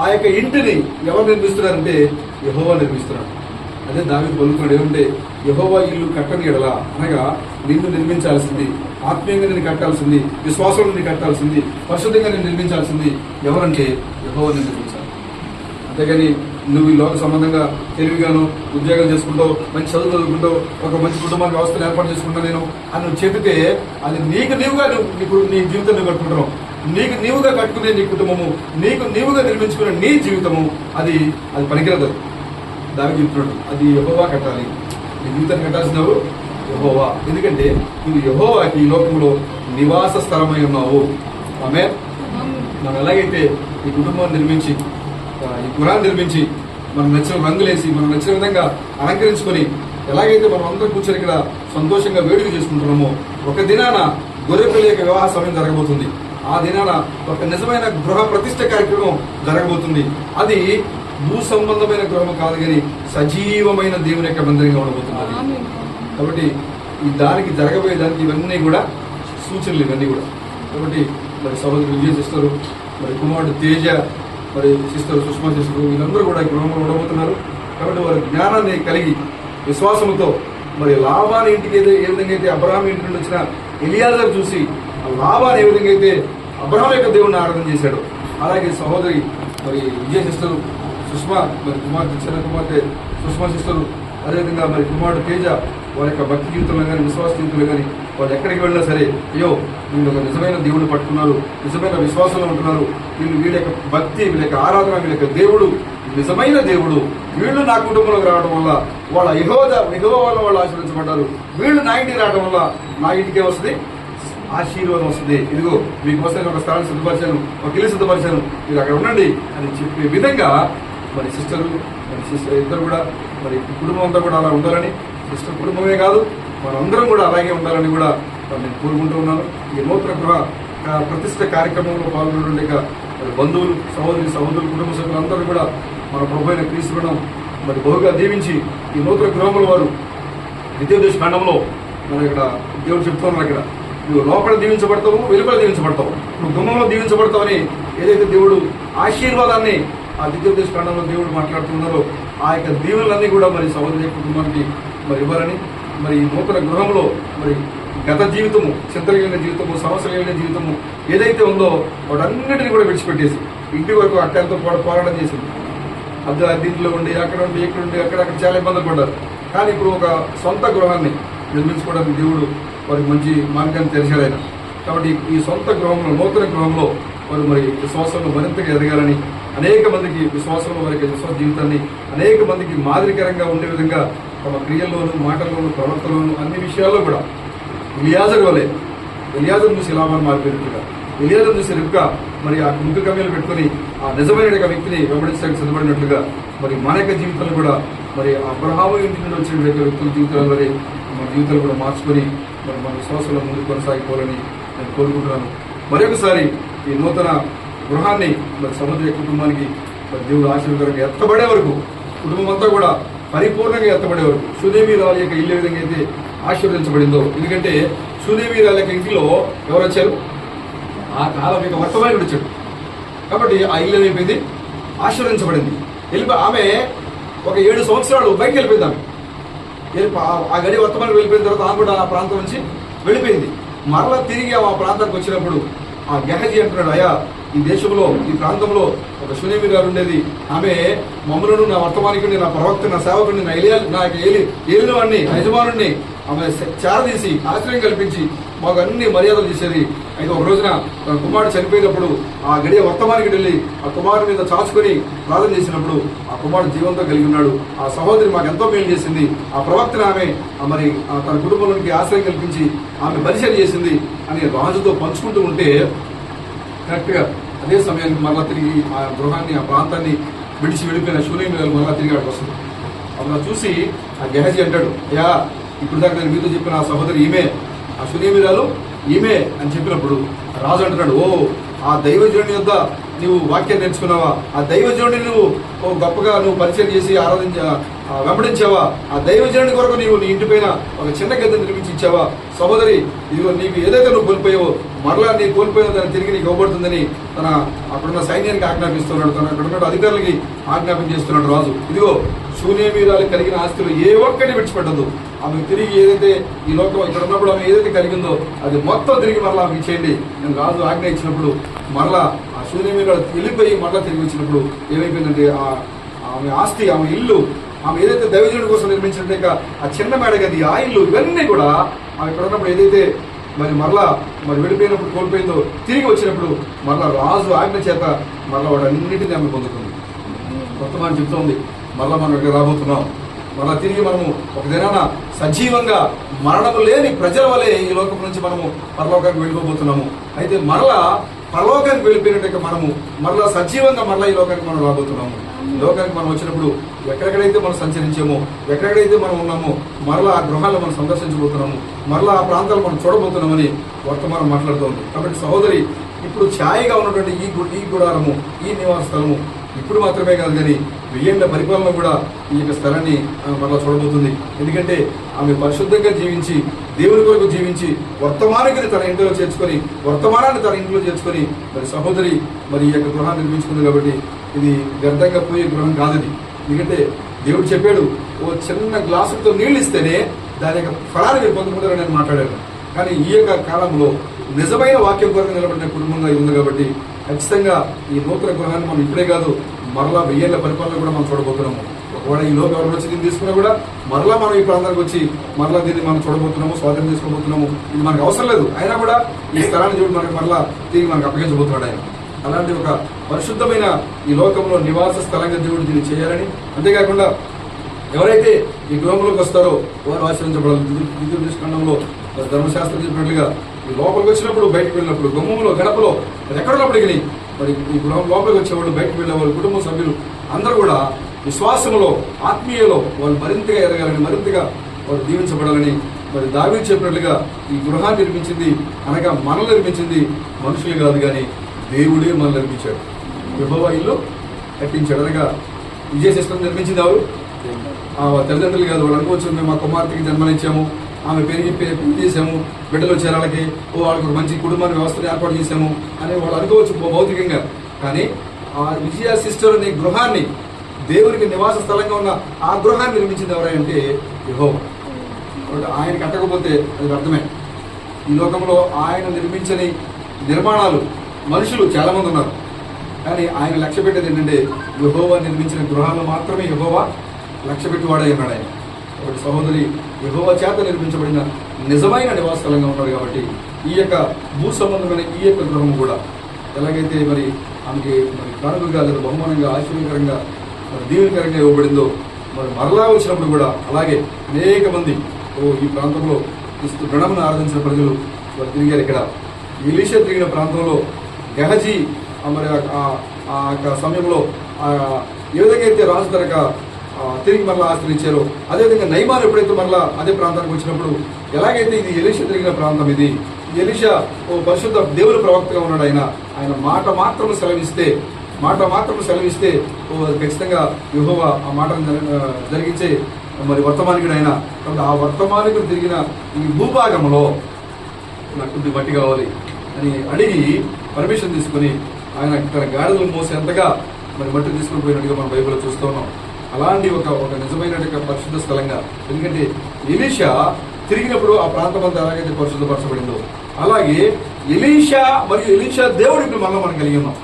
Speaker 1: ఆ యొక్క ఇంటిని ఎవరు నిర్మిస్తున్నారంటే యెహోవా నిర్మిస్తున్నాడు. అదే దావీదు పలుకున్నాడు ఏమంటే, యెహోవా ఇల్లు కట్టని ఎడలా, అనగా నిన్ను నిర్మించాల్సింది, ఆత్మీయంగా నేను కట్టాల్సింది, విశ్వాసంలో నేను కట్టాల్సింది, పరిశుద్ధంగా నేను నిర్మించాల్సింది ఎవరంటే యెహోవా నిర్మించాలి. అంతేగాని నువ్వు ఈ లోక సంబంధంగా తెలివిగాను ఉద్యోగాలు చేసుకుంటూ మంచి చదువు చదువుకుంటూ ఒక మంచి కుటుంబానికి వ్యవస్థను ఏర్పాటు చేసుకుంటా నేను అని నువ్వు చెబితే అది నీవుగా ఇప్పుడు నీ జీవితం నువ్వు కట్టుకుంటున్నావు. నీకు నీవుగా కట్టుకునే నీ కుటుంబము, నీకు నీవుగా నిర్మించుకునే నీ జీవితము అది పనికిరదు. దాని చెప్తున్నాడు అది యెహోవా కట్టాలి. నీ జీవితాన్ని కట్టాల్సినావు యెహోవా. ఎందుకంటే నువ్వు యెహోవాకి ఈ లోకంలో నివాస స్థలమై ఉన్నావు. ఆమె మనం ఎలాగైతే ఈ కుటుంబాన్ని నిర్మించి ఈ గృహాన్ని నిర్మించి మనం నచ్చిన రంగులేసి మనం నచ్చిన విధంగా అలంకరించుకొని ఎలాగైతే మనం అందరం కూర్చొని ఇక్కడ సంతోషంగా వేడుక చేసుకుంటున్నామో, ఒక దినాన గొర్రెపిల్ల యొక్క వివాహ సమయం జరగబోతుంది. ఆ దినాన ఒక నిజమైన గృహ ప్రతిష్ఠ కార్యక్రమం జరగబోతుంది. అది భూ సంబంధమైన గృహం కాదు, కానీ సజీవమైన దేవుని యొక్క మందిరంగా ఉండబోతుంది. కాబట్టి ఈ దానికి జరగబోయే దానికి ఇవన్నీ కూడా సూచనలు, ఇవన్నీ కూడా. కాబట్టి మరి సహోదరు విజయ సిస్టరు, మరి కుమారుడు తేజ, మరి సిస్టర్ సుష్మా సిస్టరు, వీళ్ళందరూ కూడా ఈ గృహంలో ఉండబోతున్నారు. కాబట్టి వారి జ్ఞానాన్ని కలిగి విశ్వాసంతో మరి లాభాన్ని ఇంటికి ఏ విధంగా అయితే అబ్రహాం ఇంటి నుండి వచ్చిన ఎలియాజర్ చూసి ఆ లాభాన్ని ఏ విధంగా అయితే అబ్రహాం యొక్క దేవుడిని ఆరాధన చేశాడు, అలాగే సహోదరి మరి విజయ సిస్టరు సుష్మా, మరి చిన్న కుమార్తె సుష్మా సిస్టరు, అదేవిధంగా మరి కుమారుడు తేజ వారి యొక్క భక్తి జీవితంలో కానీ విశ్వాస జీవితంలో కానీ వాళ్ళు ఎక్కడికి వెళ్ళినా సరే, అయ్యో వీళ్ళు ఒక నిజమైన దేవుడిని పట్టుకున్నారు, నిజమైన విశ్వాసంలో ఉంటున్నారు, వీళ్ళ యొక్క భక్తి, వీళ్ళ యొక్క ఆరాధన, వీళ్ళ యొక్క దేవుడు నిజమైన దేవుడు, వీళ్ళు నా కుటుంబంలోకి రావడం వల్ల వాళ్ళ యెహోవా వల్ల వాళ్ళు ఆశీర్వదించబడ్డారు, వీళ్ళు నా ఇంటికి రావడం వల్ల నా ఇంటికి వస్తుంది ఆశీర్వాదం వస్తుంది. ఇదిగో మీకోసం ఒక స్థలాన్ని సిద్ధపరిచాను, ఒక ఇల్లు సిద్ధపరిచాను, మీరు అక్కడ ఉండండి అని చెప్పే విధంగా మరి సిస్టర్ ఇద్దరు కూడా మరి కుటుంబం అంతా కూడా అలా ఉండాలని, సిస్టర్ కుటుంబమే కాదు మనందరం కూడా అలాగే ఉండాలని కూడా నేను కోరుకుంటూ ఉన్నాను. ఈ నూతన గృహ ప్రతిష్ఠ కార్యక్రమంలో పాల్గొనడం మరి బంధువులు, సహోదరులు, కుటుంబ సభ్యులందరూ కూడా మన ప్రభు అయిన క్రీస్తును మరి బహుగా దీవించి ఈ నూతన గృహముల వారు ద్వితీయోపదేశ ఖండంలో మరి ఇక్కడ దేవుడు చెప్తున్నారు, ఇక్కడ నువ్వు లోపల దీవించబడతావు, వెలుపల దీవించబడతావు, నువ్వు గుమ్మంలో దీవించబడతావని ఏదైతే దేవుడు ఆశీర్వాదాన్ని ఆ ద్వితీయోపదేశ ఖండంలో దేవుడు మాట్లాడుతున్నారో ఆ యొక్క దీవెనలన్నీ కూడా మరి సహోదరి కుటుంబానికి మరి ఇవ్వాలని, మరి ఈ నూతన గృహంలో మరి గత జీవితము, చింతలు కలిగిన జీవితము, సమస్యలు కలిగిన జీవితము ఏదైతే ఉందో వాటన్నిటిని కూడా విడిచిపెట్టేసి ఇంటి వరకు అక్కడితో పోరాటం చేసింది. అద్దీంట్లో ఉండి అక్కడ ఉండి ఇక్కడ ఉండి అక్కడక్కడ చాలా ఇబ్బందులు పడ్డారు. కానీ ఇప్పుడు ఒక సొంత గృహాన్ని నిర్మించుకోవడానికి దేవుడు వారికి మంచి మార్గాన్ని తెరిచాడు ఆయన. కాబట్టి ఈ సొంత గృహంలో, నూతన గృహంలో వారు మరి విశ్వాసంలో మరింతగా ఎదగాలని, అనేక మందికి విశ్వాసంలో వారికి విశ్వాస జీవితాన్ని అనేక మందికి మాదిరికరంగా ఉండే విధంగా తమ క్రియల్లోనూ, మాటల్లోనూ, ప్రవర్తనలోనూ అన్ని విషయాల్లో కూడా ఎలియాజర్ చూసి లాభాన్ని మారిపోయినట్టుగా, ఎలియాజర్ చూసి రిబ్కా మరి ఆ ముగ్గురు కమ్మీలు పెట్టుకుని ఆ నిజమైన వ్యక్తిని వెంబడించడానికి సిద్ధపడినట్లుగా మరి మన యొక్క జీవితాలు కూడా మరి అబ్రహాము ఇంటి నుండి వచ్చిన వ్యక్తుల జీవితాలు మన జీవితాలు కూడా మార్చుకొని మరి మన విశ్వాసంలో ముందుకు కొనసాగిపోవాలని నేను కోరుకుంటున్నాను. మరొకసారి ఈ నూతన గృహాన్ని మరి సముద్ర కుటుంబానికి మరి దేవుడు ఆశీర్వాదంగా ఎత్తబడే వరకు, కుటుంబం అంతా కూడా పరిపూర్ణంగా ఎత్తబడే వరకు, షూనేమీరాల యొక్క ఇల్లు ఏ విధంగా అయితే ఆశీర్వదించబడిందో, ఎందుకంటే షూనేమీరాల యొక్క ఇంటిలో ఎవరు వచ్చారు? ఆ కాలం యొక్క వర్తమానుడు వచ్చాడు. కాబట్టి ఆ ఇల్లు ఏమైపోయింది? ఆశీర్వదించబడింది. ఆమె ఒక 7 సంవత్సరాలు బయటకు వెళ్ళిపోయింది. ఆమె ఆ గడి వర్తమానం వెళ్ళిపోయిన తర్వాత ఆమె కూడా ఆ ప్రాంతం నుంచి వెళ్ళిపోయింది. మరలా తిరిగి ఆ ప్రాంతానికి వచ్చినప్పుడు ఆ గెహజీ అంటున్నాడు, అయ్యా ఈ దేశంలో, ఈ ప్రాంతంలో ఒక షూనేమీరాలు ఉండేది, ఆమె మమ్మలను, నా వర్తమానికుడిని, నా ప్రవక్త, నా సేవకుడిని, నా ఏలిన వాడిని, యజమానుడిని ఆమె చేరదీసి ఆశ్రయం కల్పించి మాకు అన్ని మర్యాదలు చేసేది. అయితే ఒక రోజున తన కుమారుడు చనిపోయినప్పుడు ఆ గడియ వర్తమానికి వెళ్ళి ఆ కుమారుడి మీద చాచుకొని ప్రార్థన చేసినప్పుడు ఆ కుమారుడు జీవంతో కలిగి ఉన్నాడు, ఆ సహోదరి మాకు ఎంతో మేలు చేసింది, ఆ ప్రవక్తను ఆమె మరి తన కుటుంబంలోనికి ఆశ్రయం కల్పించి ఆమె పరిచయం చేసింది అని రాజుతో పంచుకుంటూ ఉంటే, కరెక్ట్గా అదే సమయానికి మరలా తిరిగి ఆ గృహాన్ని, ఆ ప్రాంతాన్ని విడిచి వెళ్ళిపోయిన షూనేమీరాలు మరలా తిరిగి అక్కడికి వస్తుంది. అప్పుడు చూసి ఆ గెహజీ అంటాడు, అయ్యా ఇప్పుడు దాకా నేను మీతో చెప్పిన ఆ సహోదరి ఈమె, ఆ షూనేమీరాలు ఈమె అని చెప్పినప్పుడు రాజు అంటున్నాడు, ఓ ఆ దైవజనుడి యొద్ద నువ్వు వాక్యం నేర్చుకున్నావా? ఆ దైవజనుడిని నువ్వు గొప్పగా పరిచయం చేసి వెంబడించావా? ఆ దైవజనుడి కొరకు నీవు నీ ఇంటి పైన ఒక చిన్న గద్దె నిర్మించి ఇచ్చావా? సహోదరి, ఇదిగో నీకు ఏదైతే నువ్వు కోల్పోయావో మరలా నీ కోల్పోయిన దాన్ని తిరిగి నీకు ఇవ్వబడుతుందని అక్కడున్న సైన్యానికి ఆజ్ఞాపిస్తున్నాడు, అక్కడున్న అధికారులకి ఆజ్ఞాపన చేస్తున్నాడు రాజు. ఇదిగో షూనేమీరాలు కలిగిన ఆస్తులు ఏ ఒక్కటి విడిచిపెట్టదు, ఆమె తిరిగి ఏదైతే ఈ లోకం ఇక్కడ ఉన్నప్పుడు ఆమె ఏదైతే కలిగిందో అది మొత్తం తిరిగి మరలా ఆమె ఇచ్చేయండి నేను రాజు ఆజ్ఞ ఇచ్చినప్పుడు మరలా ఆ షూనేమీరాలు వెళ్ళిపోయి మరలా తిరిగి వచ్చినప్పుడు ఏమైపోయిందంటే ఆ ఆమె ఆస్తి, ఆమె ఇల్లు, ఆమె ఏదైతే దైవజనుడి కోసం నిర్మించిన ఆ చిన్న మేడగది, ఆ ఇల్లు, ఇవన్నీ కూడా ఆమె ఇక్కడ ఉన్నప్పుడు ఏదైతే మరలా వెళ్ళిపోయినప్పుడు కోల్పోయిందో తిరిగి వచ్చినప్పుడు మరలా రాజు ఆజ్ఞ చేత మరలా వాటన్నిటిని ఆమె పొందుతుంది. వర్తమానం చెప్తోంది మరలా మనం ఇక్కడ రాబోతున్నాం, మరలా తిరిగి మనము ఒక దినాన సజీవంగా మరణము లేని ప్రజల వలె ఈ లోకం నుంచి మనము పరలోకానికి వెళ్ళిపోతున్నాము. అయితే మరలా పరలోకానికి వెళ్ళిపోయినట్టు మనము మరలా సజీవంగా మరలా ఈ లోకానికి మనం రాబోతున్నాము. ఈ లోకానికి మనం వచ్చినప్పుడు ఎక్కడెక్కడైతే మనం సంచరించామో, ఎక్కడెక్కడైతే మనం ఉన్నామో మరలా ఆ గృహాలను మనం సందర్శించబోతున్నాము, మరలా ఆ ప్రాంతాలు మనం చూడబోతున్నామని వర్తమానం మాట్లాడుతోంది. కాబట్టి సహోదరి, ఇప్పుడు ఛాయగా ఉన్నటువంటి ఈ గుడారము, ఈ నివాస స్థలము ఇప్పుడు మాత్రమే కాదు కానీ 1000 ఏళ్ల పరిపాలన కూడా ఈ యొక్క స్థలాన్ని మరలా చూడబోతుంది. ఎందుకంటే ఆమె పరిశుద్ధంగా జీవించి, దేవుని కొరకు జీవించి, వర్తమానాన్ని తన ఇంట్లో చేర్చుకొని, వర్తమానాన్ని తన ఇంట్లో చేర్చుకొని సహోదరి ఈ యొక్క గృహాన్ని నిర్మించుకుంది. కాబట్టి ఇది వ్యర్థంగా పోయే గృహం కాదది. ఎందుకంటే దేవుడు చెప్పాడు, ఓ చిన్న గ్లాసుతో నీళ్ళు ఇస్తేనే దాని యొక్క ఫలాన్ని మీరు పొందుకుంటారని నేను మాట్లాడాను. కానీ ఈ యొక్క కాలంలో నిజమైన వాక్యం కొరకు నిలబడిన కుటుంబంగా ఉంది. కాబట్టి ఖచ్చితంగా ఈ నూతన గృహాన్ని మనం ఇప్పుడే కాదు, మరలా 1000 ఏళ్ల పరిపాలన కూడా మనం చూడబోతున్నాము. ఒకవేళ ఈ లోపు ఎవరు వచ్చి దీన్ని తీసుకున్నా కూడా మరలా మనం ఈ ప్రాంతానికి వచ్చి మరలా దీన్ని మనం చూడబోతున్నాము, స్వాధీనం చేసుకోబోతున్నాము. ఇది మనకు అవసరం లేదు, అయినా కూడా ఈ స్థలాన్ని చూడు మనకు మరలా తిరిగి మనకు అప్పగించబోతున్నాడు ఆయన. అలాంటి ఒక పరిశుద్ధమైన ఈ లోకంలో నివాస స్థలంగా దేవుడు దీన్ని చేయాలని, అంతేకాకుండా ఎవరైతే ఈ గృహంలోకి వస్తారో వారు ఆశ్రయించబడాలి. ద్వితీయోపదేశకాండంలో ధర్మశాస్త్రం చెప్పినట్లుగా ఈ లోపలికి వచ్చినప్పుడు, బయటకు వెళ్ళినప్పుడు, గుమ్మంలో, గడపలో ఎక్కడున్నప్పటికీ ఈ గృహం లోపలికి వచ్చేవాళ్ళు, బయటకు వెళ్ళేవాళ్ళు, కుటుంబ సభ్యులు అందరూ కూడా విశ్వాసంలో, ఆత్మీయలో వాళ్ళు మరింతగా ఎదగాలని, మరింతగా వారు దీవించబడాలని దావీదు చెప్పినట్లుగా ఈ గృహాన్ని నిర్మించింది అనగా మనల్ని నిర్మించింది మనుషులు కాదు కానీ దేవుడే మనల్ని నిర్మించాడు. యెహోవా ఇల్లు కట్టించాడు అనగా విజయ సిస్టమ్ నిర్మించింది ఎవరు? తల్లిదండ్రులు కాదు. వాళ్ళు అనుకోవచ్చు, మేము మా కుమార్తెకి జన్మనిచ్చాము, ఆమె పెరిగి చేసాము, బిడ్డలు వచ్చే వాళ్ళకి వాళ్ళకి ఒక మంచి కుటుంబాన్ని వ్యవస్థను ఏర్పాటు చేశాము అని వాళ్ళు అనుకోవచ్చు భౌతికంగా. కానీ ఆ విజయ సిస్టర్ అనే గృహాన్ని, దేవునికి నివాస స్థలంగా ఉన్న ఆ గృహాన్ని నిర్మించింది ఎవరంటే యెహోవా. ఆయన కట్టకపోతే అది అర్థమే. ఈ లోకంలో ఆయన నిర్మించని నిర్మాణాలు మనుషులు చాలా మంది ఉన్నారు. కానీ ఆయన లక్ష్య పెట్టేది ఏంటంటే యెహోవా నిర్మించిన గృహాలను మాత్రమే యెహోవా లక్ష్య పెట్టువాడై ఉన్నాడు ఆయన. కాబట్టి సహోదరి, యెహోవా చేత నిర్మించబడిన నిజమైన నివాస స్థలంగా ఉన్నారు. కాబట్టి ఈ యొక్క భూ సంబంధమైన ఈ యొక్క గృహం కూడా ఎలాగైతే ఆమెకి కానుకగా లేదా బహుమానంగా, ఆశ్చర్యకరంగా, దీవెనకరంగా ఇవ్వబడిందో మరలా వచ్చినప్పుడు కూడా అలాగే అనేక మంది ఈ ప్రాంతంలో గణమును ఆరాధించిన ప్రజలు వారు తిరిగారు. ఇక్కడ ఎలీషా తిరిగిన ప్రాంతంలో గెహజీ ఆ సమయంలో ఏ విధంగా అయితే రాజు ధరక తిరిగి మరలా ఆశ్రయించారో, అదేవిధంగా నయమాను ఎప్పుడైతే మరలా అదే ప్రాంతానికి వచ్చినప్పుడు ఎలాగైతే ఇది ఎలీషా తిరిగిన ప్రాంతం, ఇది ఎలీషా పరిశుద్ధ దేవుని ప్రవక్తగా ఉన్నాడు. ఆయన మాట మాత్రం సెలవిస్తే ఖచ్చితంగా యెహోవా ఆ మాటను జరిగించే వర్తమానికుడు ఆయన. కాబట్టి ఆ వర్తమానికుడు తిరిగిన ఈ భూభాగంలో నాకు కొద్ది మట్టి కావాలి అని అడిగి పర్మిషన్ తీసుకుని ఆయన తన గాడిదలు మోసేంతగా మట్టి తీసుకుని పోయినట్టుగా మనం బైబిల్లో చూస్తూ ఉన్నాం. అలాంటి ఒక నిజమైన పరిశుద్ధ స్థలంగా, ఎందుకంటే ఎలీషా తిరిగినప్పుడు ఆ ప్రాంతం అంతా ఎలాగైతే పరిశుద్ధపరచబడిందో అలాగే ఎలీషా దేవుడు ఇప్పుడు మనం కలిగి ఉన్నాం.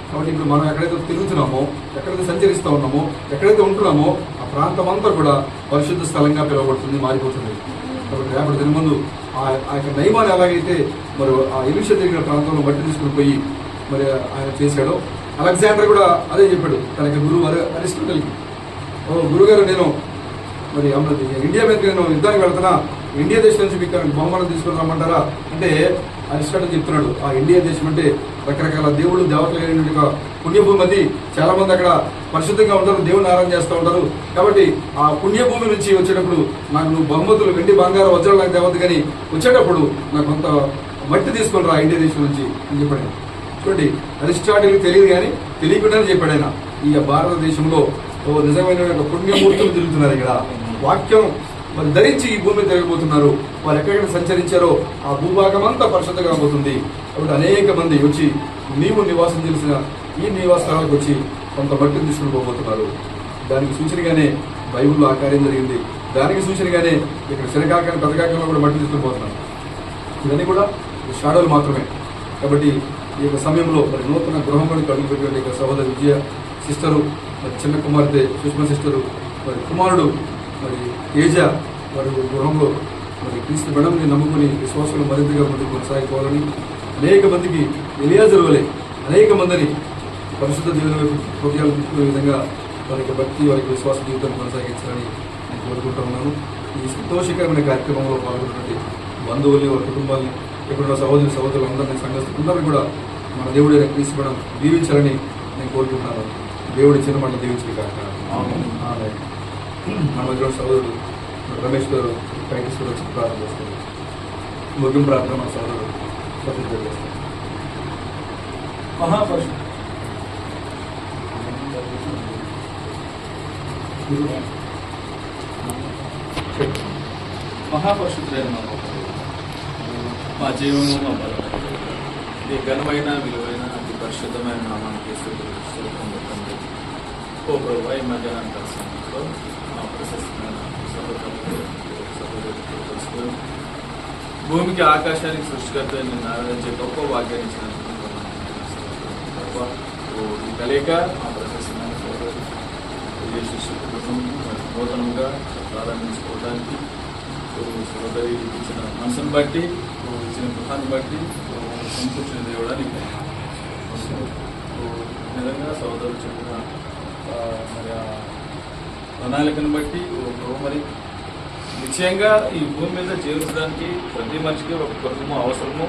Speaker 1: కాబట్టి ఇప్పుడు మనం ఎక్కడైతే తిరుగుతున్నామో, ఎక్కడైతే సంచరిస్తూ ఉన్నామో, ఎక్కడైతే ఉంటున్నామో ఆ ప్రాంతం అంతా కూడా పరిశుద్ధ స్థలంగా పిలువబడుతుంది, మారిపోతుంది. కాబట్టి రేపటి దిన ముందు ఆ యొక్క నయమాన్ని ఎలాగైతే ఆ ఎలీషా తిరిగిన ప్రాంతంలో మట్టి తీసుకుని పోయి ఆయన చేశాడో, అలెగ్జాండర్ కూడా అదే చెప్పాడు తన గురువు అరిస్టాటిల్కి. గురుగారు, నేను ఇండియా మీద నేను యుద్ధానికి వెళ్తున్నా, ఇండియా దేశం నుంచి మీకు బహుమానం తీసుకుని రమ్మంటారా అంటే అరిస్టాటిల్ చెప్తున్నాడు, ఆ ఇండియా దేశం అంటే రకరకాల దేవుళ్ళు దేవతలు అయినట్టుగా పుణ్యభూమి, అది చాలా మంది అక్కడ పరిశుద్ధంగా ఉంటారు, దేవుని ఆరాధన చేస్తూ ఉంటారు. కాబట్టి ఆ పుణ్యభూమి నుంచి వచ్చేటప్పుడు నాకు నువ్వు బహుమతులు, వెండి, బంగారం, వజ్రాలు నాకు దేవత, కానీ వచ్చేటప్పుడు నాకు కొంత మట్టి తీసుకొని రా ఇండియా దేశం నుంచి అని చెప్పాడు. చూడండి, అరిస్టాటిల్ తెలియదు కానీ తెలియకుండానే చెప్పాడు ఆయన. ఈ భారతదేశంలో నిజమైన పుణ్యమూర్తులు తిరుగుతున్నారు. ఇక్కడ వాక్యం ధరించి ఈ భూమి తిరగబోతున్నారు. వారు ఎక్కడెక్కడ సంచరించారో ఆ భూభాగం అంతా పరిశుద్ధంగా పోతుంది. కాబట్టి అనేక మంది వచ్చి నీవు నివాసం తెలిసిన ఈ నివాస స్థలాలకు వచ్చి కొంత మట్టిని తీసుకుని పోబోతున్నారు. దానికి సూచనగానే బైబిల్లో ఆ కార్యం జరిగింది. దానికి సూచనగానే ఇక్కడ శనకాకాని పెదకాకంలో కూడా మట్టి తీసుకుని పోతున్నారు. ఇవన్నీ కూడా షాడోలు మాత్రమే. కాబట్టి ఈ యొక్క సమయంలో నూతన గృహంలోకి అడుగుపెట్టిన సహోదరి విజయ సిస్టరు మరి చిన్న కుమార్తె సుష్మా సిస్టరు, మరి కుమారుడు మరి ఏజా వారి గృహంలో మరి క్రీస్తు బిడ్డని నమ్ముకుని విశ్వాసంలో మరింతగా ముందుకు కొనసాగిపోవాలని, అనేక మందికి ఎలియాజరు వలె అనేక మందిని పరిశుద్ధ జీవన హృదయాలు తిప్పుకునే విధంగా వారికి భక్తి, వారికి విశ్వాస జీవితాన్ని కొనసాగించాలని నేను కోరుకుంటూ ఉన్నాను. ఈ సంతోషకరమైన కార్యక్రమంలో పాల్గొన్నటువంటి బంధువుల్ని, వారి కుటుంబాన్ని, ఇక్కడ సహోదరి సహోదరులందరినీ, సంఘస్థులందరినీ కూడా మన దేవుడైన క్రీస్తు బిడ్డ దీవించాలని నేను కోరుకుంటున్నాను. దేవుడి చిన్న మాట దీవించే కాక మన మధ్యలో సహోదరుడు రమేష్ గారు ప్రయత్నిస్తూ వచ్చి ప్రార్థన చేస్తారు. ముగింపు ప్రార్థన మన సహోదరుడు సత్యం చేస్తారు.
Speaker 2: మహాపరిశుద్ధులైన మా జీవము, మా బలం, ఈ ఘనమైన విలువైన అతి పరిశుద్ధమైన నామానికి స్తోత్రం పెట్టండి. ఓ ప్రభువా, ఈ మధ్యాహ్నం దర్శనంలో మా ప్రశస్తమైన సహోదరులు భూమికి ఆకాశానికి సృష్టికర్త నిన్ను ఆరాధించే గొప్ప వాక్యాన్ని ఇచ్చినందుకు ఈ కలయిక మా ప్రశస్తమైన సహోదరులు నూతనంగా ప్రారంభించుకోవడానికి సోదరి ఇచ్చిన మనసును బట్టి, ఇచ్చిన గృహాన్ని బట్టి సంతోషించిన దేవుడానికి నిజంగా సోదరులు చెప్పిన మరి ఆ ప్రణాళికను బట్టి మరి నిశ్చయంగా ఈ భూమి మీద జీవించడానికి ప్రతి మనిషికి ఒక కుటుంబం అవసరము.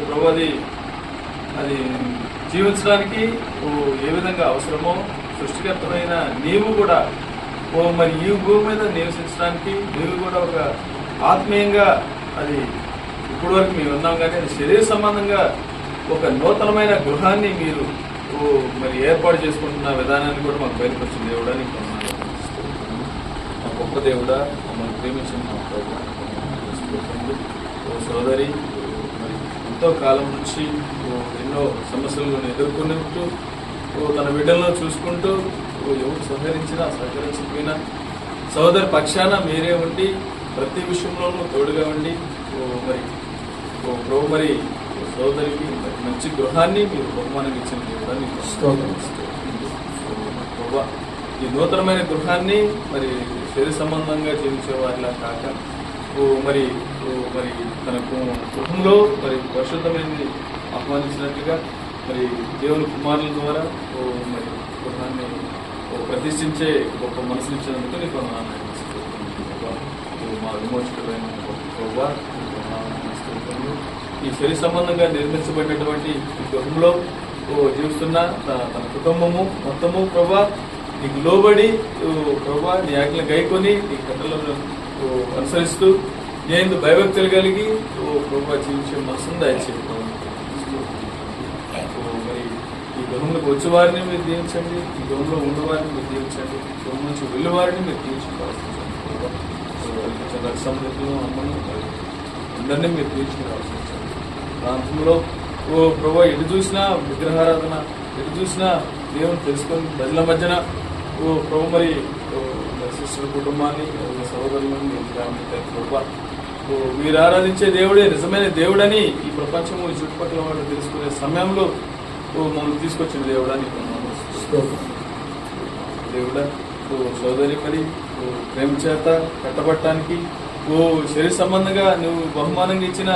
Speaker 2: ప్రభు అది జీవించడానికి ఏ విధంగా అవసరమో సృష్టికర్తమైన నీవు కూడా మరి ఈ భూమి మీద నివసించడానికి నీవు కూడా ఒక ఆత్మీయంగా అది ఇప్పటి వరకు మేము ఉన్నాం, కానీ అది శరీర సంబంధంగా ఒక నూతనమైన గృహాన్ని మీరు మరి ఏర్పాటు చేసుకుంటున్న విధానాన్ని కూడా మాకు బయలుపరిచిన దేవుడా నీకు మా గొప్ప దేవుడా, మమ్మల్ని ప్రేమించిన మా ప్రభుత్వం సోదరి మరి ఎంతో కాలం నుంచి ఎన్నో సమస్యలను ఎదుర్కొంటూ తన బిడ్డలను చూసుకుంటూ ఎవరు సహకరించకపోయినా సోదరి పక్షాన మీరే ఉండి ప్రతి విషయంలోనూ తోడుగా ఉండి మరి ప్రభు మరి సోదరికి మంచి గృహాన్ని మీరు బహుమానం ఇచ్చిన ప్రభు ఈ నూతనమైన గృహాన్ని మరి శరీర సంబంధంగా జీవించే వారిలా కాక మరి మరి తన గృహంలో మరి పరిశుద్ధమైనది ఆహ్వానించినట్టుగా మరి దేవుని కుమారుల ద్వారా మరి గృహాన్ని ప్రతిష్ఠించే గొప్ప మనసునిచ్చినందుకు నీకు మా విమోచకుడైన ఈ శరీర సంబంధంగా నిర్మించబడినటువంటి ఈ గృహంలో జీవిస్తున్న తన కుటుంబము మొత్తము ప్రభా నీకు లోబడి ప్రభా నీ ఆజ్ఞలు గైకొని నీ కట్టలను అనుసరిస్తూ నేను భయభక్తులు కలిగి ప్రభా జీవించే మనసును దయచేయడం మరి ఈ గృహంలోకి వచ్చే వారిని మీరు దీవించండి, ఈ గృహంలో ఉన్నవారిని మీరు దీవించండి, ఈ గృహం నుంచి వెళ్ళే వారిని మీరు దీవించుకోవాల్సింది సమృద్ధులు అమ్మను అందరినీ మీరు దీవించుకోవాల్సింది. ప్రాంతంలో ప్రభా ఎటు చూసినా విగ్రహారాధన, ఎటు చూసినా దేవుని తెలుసుకొని ప్రజల మధ్యన ప్రభు మరి సిస్టర్ కుటుంబాన్ని సహోదరులను ప్రభా మీరు ఆరాధించే దేవుడే నిజమైన దేవుడని ఈ ప్రపంచము ఈ చుట్టుపక్కల వాళ్ళు తెలుసుకునే సమయంలో మమ్మల్ని తీసుకొచ్చిన దేవుడని దేవుడా సోదరి మరి ప్రేమ చేత కట్టబట్టడానికి శరీర సంబంధంగా నువ్వు బహుమానంగా ఇచ్చిన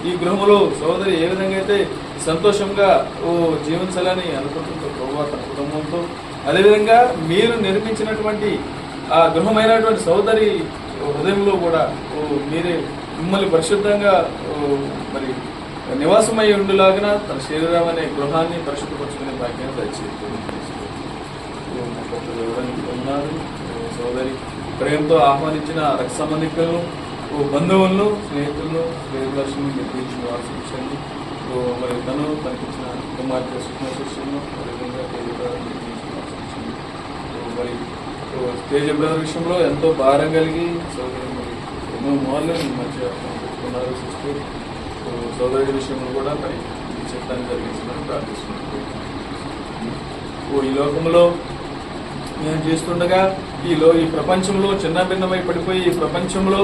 Speaker 2: ఈ గృహంలో సోదరి ఏ విధంగా అయితే సంతోషంగా జీవించాలని అనుకుంటుందో ప్రభు తన కుటుంబంతో, అదేవిధంగా మీరు నిర్మించినటువంటి ఆ గృహమైనటువంటి సోదరి హృదయంలో కూడా మీరే మిమ్మల్ని పరిశుద్ధంగా మరి నివాసమై ఉండులాగిన తన శరీరం అనే గృహాన్ని పరిశుద్ధపరుచుకునే భాగ్యాన్ని ఉన్నారు. సోదరి ప్రేమతో ఆహ్వానించిన రక్త సంబంధికులను, బంధువులను, స్నేహితులను, స్నేహితులను నిర్మించిన ఆశించండి. మరి తనకిచ్చిన కుమార్తె సుష్మను మరి తేజ బ్రదర్ విషయంలో ఎంతో భారం కలిగి సోదరి మరి ఎన్నో మార్లు ఈ మధ్య పెట్టుకున్నారు. సిస్టర్ సోదరుడి విషయంలో కూడా మరి ఈ చిత్తాన్ని జరిగించాలని ప్రార్థిస్తున్నాను. ఈ లోకంలో మేము చేస్తుండగా ఈ ప్రపంచంలో చిన్న భిన్నమై పడిపోయి ఈ ప్రపంచంలో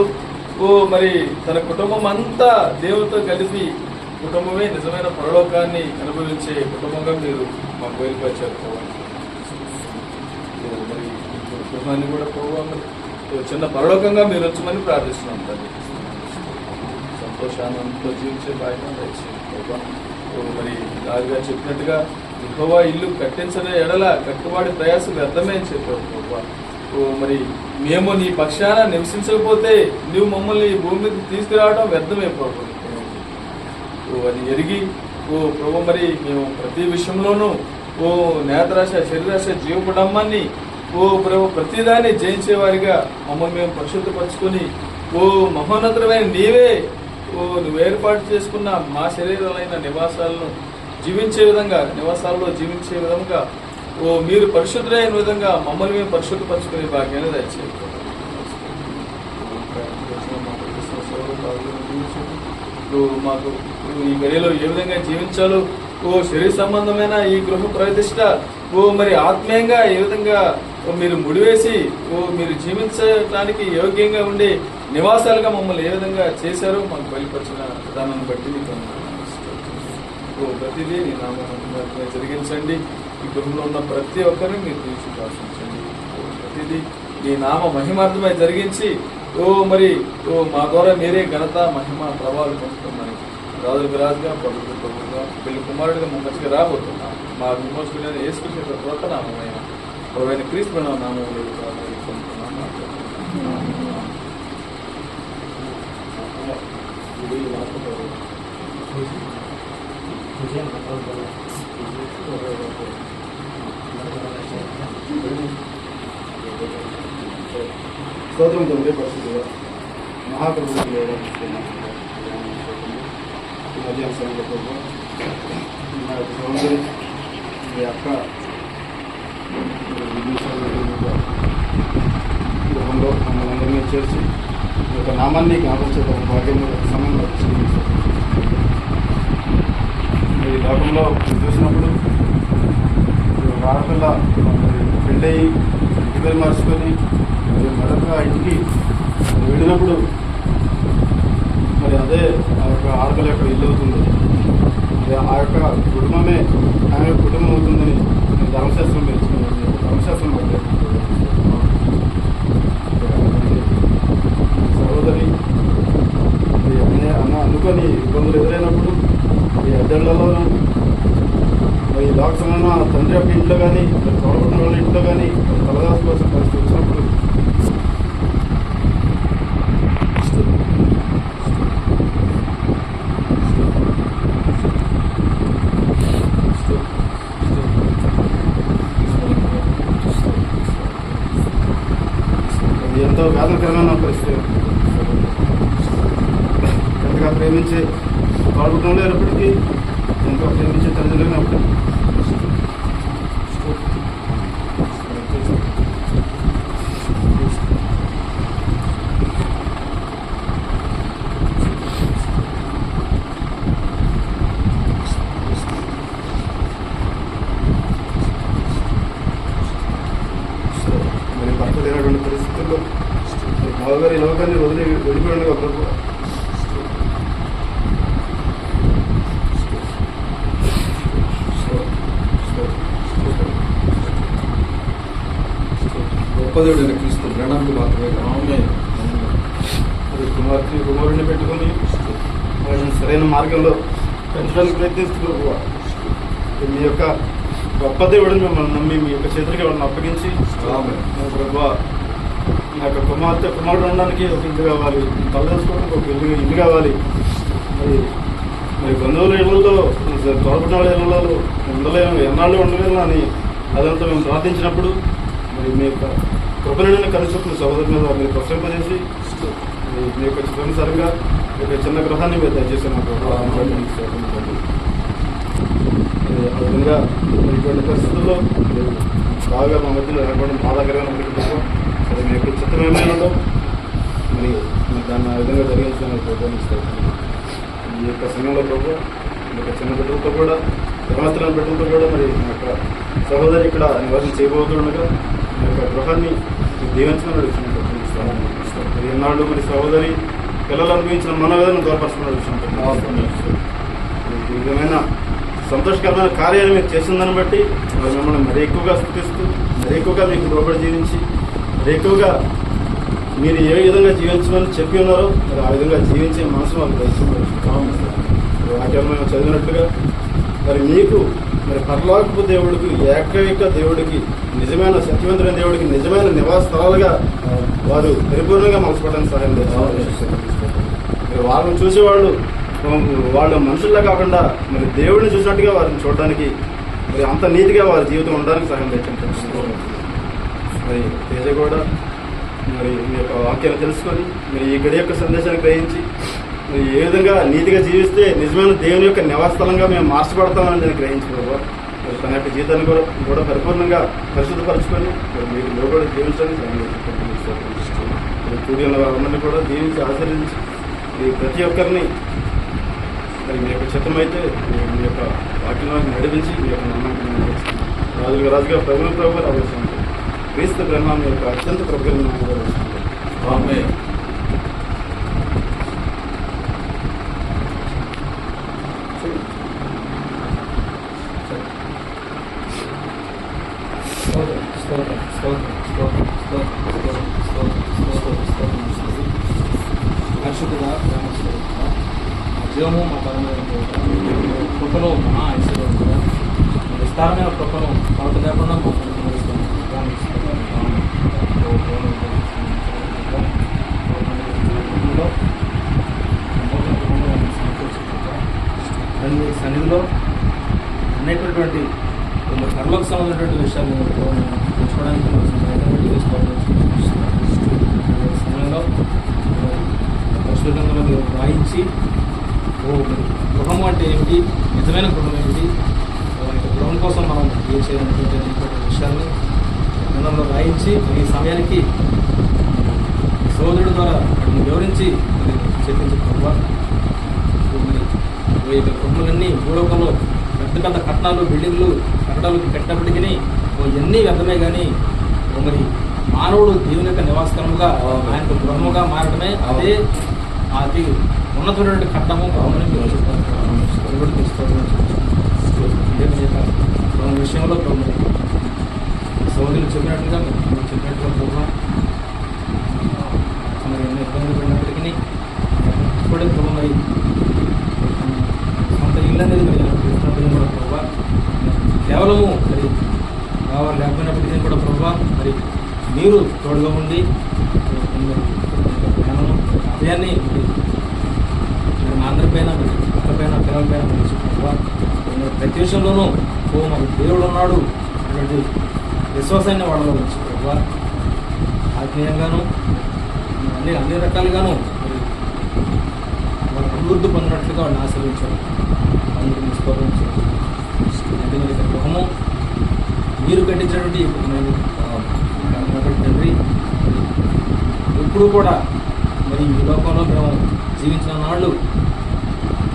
Speaker 2: మరి తన కుటుంబం అంతా దేవునితో కలిపి కుటుంబమే నిజమైన పరలోకాన్ని అనుభవించే కుటుంబంగా మీరు మాకు బయలుపరిచారు. గృహాన్ని కూడా ప్రభు మరి చిన్న పరలోకంగా మీరు వచ్చమని ప్రార్థిస్తున్నాం తండ్రి. సంతోషానంతో జీవించే భాగ్యం దయచేయండి ప్రభు. మరి రాజుగా చెప్పినట్టుగా యెహోవా ఇల్లు కట్టించని ఎడల కట్టువాడి ప్రయాసం వ్యర్థమే అని చెప్పావు ప్రభు. మరి మేము నీ పక్షాన నివసించకపోతే నువ్వు మమ్మల్ని ఈ భూమి మీద తీసుకురావడం వ్యర్థమే ప్రభు. అది ఎరిగి ప్రభు మరి మేము ప్రతి విషయంలోనూ నేత్రాశ శరీరాశ జీవకుడమ్మాన్ని ప్రభు ప్రతిదాన్ని జయించేవారిగా మమ్మల్ని మేము పరిశుద్ధపరచుకొని మహోన్నతమైన నీవే నువ్వు ఏర్పాటు చేసుకున్న మా శరీరాలైన నివాసాలను జీవించే విధంగా నివాసాల్లో జీవించే విధంగా మీరు పరిశుద్ధులైన విధంగా మమ్మల్ని మేము పరిశుద్ధపరచుకునే భాగ్యాన్ని దయచేయండి. మాకు ఈ గడిలో ఏ విధంగా జీవించాలో శరీర సంబంధమైన ఈ గృహ ప్రతిష్ట మరి ఆత్మీయంగా ఏ విధంగా మీరు ముడివేసి మీరు జీవించడానికి యోగ్యంగా ఉండే నివాసాలుగా మమ్మల్ని ఏ విధంగా చేశారో మాకు బయలుపరిచిన విధానాన్ని బట్టి మీకు ప్రతిదీ నీ నామం జరిగించండి. ఈ గృహంలో ఉన్న ప్రతి ఒక్కరిని మీరు తీర్చి ఆశించండి. ప్రతిదీ నీ నామ మహిమార్థమై జరిగించి మరి మా ద్వారా మీరే ఘనత మహిమ ప్రభావాలు పొందుతున్నాయి. రాజులకు రాజుగా ప్రభుత్వ ప్రభుత్వంగా పెళ్లి కుమారుడిగా మంచిగా రాబోతున్నాం. మా విమోచకులైన యేసుక్రీస్తు కొత్త నామమైన ప్రభువైన క్రీస్తు నామం
Speaker 1: స్తోత్రం తండ్రి పరిస్థితిగా మహాప్రభుత్వ మధ్యాహ్న సమయంలో ప్రభు మా యొక్క సహోదరి మీ అక్క గృహంలో మమ్మల్ని అందరినీ చేర్చి మీ యొక్క నామాన్ని జ్ఞాపించే భాగ్యం సమయంలో ఈ లోకంలో చూసినప్పుడు ఆడపిల్ల పెళ్ళయి ఇంటికి మార్చుకొని మరొక ఇంటికి వెళ్ళినప్పుడు మరి అదే ఆ యొక్క ఆడపిల్ల యొక్క ఇల్లు అవుతుంది. ఆ యొక్క కుటుంబమే ఆమె కుటుంబం అవుతుందని ధర్మశాస్త్రం పెంచుకున్నది. ధర్మశాస్త్రం బట్టి సహోదరి అనుకొని ఇబ్బందులు ఎదురైనప్పుడు ఈ అద్దెళ్లలోనూ మరి ఈ లోకసంలో తండ్రి యొక్క ఇంట్లో కానీ తోడబుట్టిన వాళ్ళ ఇంట్లో కానీ తలదాసు కోసం పరిస్థితి వచ్చినప్పుడు ఎంతో వేదనకరమైన పరిస్థితి. ఎంతగా ప్రేమించే తోడబుట్టడం లేనప్పటికీ ఎంతో ప్రేమించే తల్లిదండ్రులైనప్పుడు మరి భర్త లేనటువంటి పరిస్థితుల్లో బావగారి లోకాన్ని వెళ్ళిపోయింది ప్రభు. గొప్పదేవుడైన క్రీస్తు ప్రాణానికి మాత్రమే కుమారుడిని పెట్టుకుని వాళ్ళని సరైన మార్గంలో పెంచడానికి ప్రయత్నిస్తున్నారు. మీ యొక్క గొప్ప దేవుడిని మిమ్మల్ని నమ్మి మీ యొక్క చేతులకి వాళ్ళని అప్పగించి ప్రభు నా యొక్క కుమారుడు ఉండడానికి ఒక ఇల్లు కావాలి, తలదోసుకోవడానికి ఒక ఇల్లు కావాలి. మరి బంధువుల ఇళ్లలో తోడబుట్టిన వాళ్ళ ఇళ్లలో ఉండలేము, ఎన్నాళ్ళు ఉండలేము అని అదంతా మేము ప్రార్థించినప్పుడు మరి మీ యొక్క కృపణను కలిసి సహోదరు మీద మీరు ప్రశ్నింపజేసి మీ యొక్క చిత్రానుసారంగా ఒక చిన్న గృహాన్ని మీరు దయచేసి నాకు ఆ విధంగా ఇటువంటి పరిస్థితుల్లో బాగా మా మధ్యలో ఏర్పడడం బాధాకరమైన అది మీ యొక్క చిత్రం ఏమైనా ఉండవు. మరి దాన్ని ఆ విధంగా జరిగించడానికి ప్రోత్సహిస్తారు. ఈ యొక్క సమయంలో ప్రభు మీ యొక్క చిన్న బిడ్డలతో కూడా ధర్మస్థలం బిడ్డలతో కూడా మరి మా యొక్క సహోదరి ఇక్కడ నివాసం చేయబోతుండగా మీ యొక్క గృహాన్ని దీవించమని అడుగుతున్నట్టు మరి ఎన్నాళ్ళు మరి సహోదరి పిల్లలు అనుభవించిన మనోవేదన దూరపరచమని అడుగుతున్నట్టు ఈ విధమైన సంతోషకరమైన కార్యాన్ని మీరు చేసిన దాన్ని బట్టి మిమ్మల్ని మరీ ఎక్కువగా స్థుతిస్తూ మరీ ఎక్కువగా మీకు లోబడి జీవించి
Speaker 3: మరి ఎక్కువగా మీరు ఏ విధంగా జీవించమని చెప్పి ఉన్నారో మరి ఆ విధంగా జీవించే మనసు మాకు దయచేసి వాక్యం మేము చదివినట్లుగా మరి మీకు మరి పరలోకపు దేవుడికి ఏకైక దేవుడికి నిజమైన సత్యవంతుడైన దేవుడికి నిజమైన నివాస స్థలాలుగా వారు పరిపూర్ణంగా మనసుకోవడానికి సహాయం చేస్తారు. మరి వాళ్ళని చూసేవాళ్ళు వాళ్ళ మనుషుల్లా కాకుండా మరి దేవుడిని చూసినట్టుగా వారిని చూడడానికి మరి అంత నీతిగా వారి జీవితం ఉండడానికి సహాయం చేయండి. మరి తేజ కూడా మరి మీ యొక్క వాక్యాన్ని తెలుసుకొని మరి ఈ గడి యొక్క సందేశాన్ని గ్రహించి మరి ఏ విధంగా నీతిగా జీవిస్తే నిజమైన దేవుని యొక్క నివాసస్థలంగా మేము మార్చబడతామని నేను గ్రహించుకోవా మరి తన యొక్క జీవితాన్ని కూడా పరిపూర్ణంగా పరిశుద్ధపరచుకొని మరి మీరు కూడా జీవించడానికి కూడి ఉన్న వారందరినీ కూడా దీవించి ఆచరించి ఈ ప్రతి ఒక్కరిని మరి మీ యొక్క చిత్తమైతే మీ యొక్క వాక్యాన్ని నడిపించి మీ యొక్క నమ్మకం రాజుగా ప్రభుత్వ రావాల్సి క్రీస్తు బ్రహ్మాన్ని యొక్క అత్యంత ప్రభుత్వం.
Speaker 4: పరిశుద్ధుగా ప్రేమస్వరూపంగా మా జీవము మా పరమైన కృపలో మా ఐశ్వర్యంగా విస్తారమైన కృపను కొరత లేకుండా మా సన్నిధిలో అనేకటువంటి కర్మకు సంబంధించినటువంటి విషయాలు తెలుసుకోవడానికి సమయంలో పరిశుద్ధంగా వాయించి గృహము అంటే ఏమిటి, నిజమైన గృహం ఏమిటి, గృహం కోసం మనం ఏం చేయాలనేటువంటి అనేకటువంటి విషయాన్ని గ్రంథంలో రాయించి ఈ సమయానికి సోదరుడు ద్వారా వాటిని వివరించి చెప్పించే ప్రభావ ఈ యొక్క గృహములన్నీ భూలోకంలో పెద్ద పెద్ద కట్టడాలు బిల్డింగ్లు కట్టడాలు కట్టినప్పటికీ ఇవన్నీ వ్యర్థమే కానీ మరి మానవుడు దేవుని యొక్క నివాసకరముగా ఆయనకు గృహముగా మారడమే అదే అది ఉన్నతమైనటువంటి కట్టము గృహమని తీసుకోవడం విషయంలో సోదరులు చెప్పినట్లుగా చెప్పినట్టుగా గృహం మరి ఎన్నో ఇబ్బందులు పడినప్పటికీ ఇప్పుడే గృహం మరి సొంత ఇల్లు అనేది మరి కూడా ప్రభావ కేవలము మరి కావాలి లేకపోయినప్పటికీ కూడా ప్రభావ మరి మీరు తోడుగా ఉండి అభయాన్ని మరి మా అందరిపైన మరి అక్కపైన పిల్లలపైన మరి ప్రభావ ప్రతి విషయంలోనూ మరి దేవుడు ఉన్నాడు అటువంటి విశ్వాసాన్ని వాళ్ళలో వచ్చి ప్రభావ ఆత్మీయంగాను అన్ని రకాలుగాను మరి వాళ్ళ అభివృద్ధి పొందినట్లుగా వాళ్ళని ఆశ్రయించారు. అందుకు నిష్పరించారు. అంటే మరి గృహము మీరు కట్టించినటువంటి తండ్రి ఎప్పుడు కూడా మరి ఈ లోకంలో మేము జీవించిన నాళ్ళు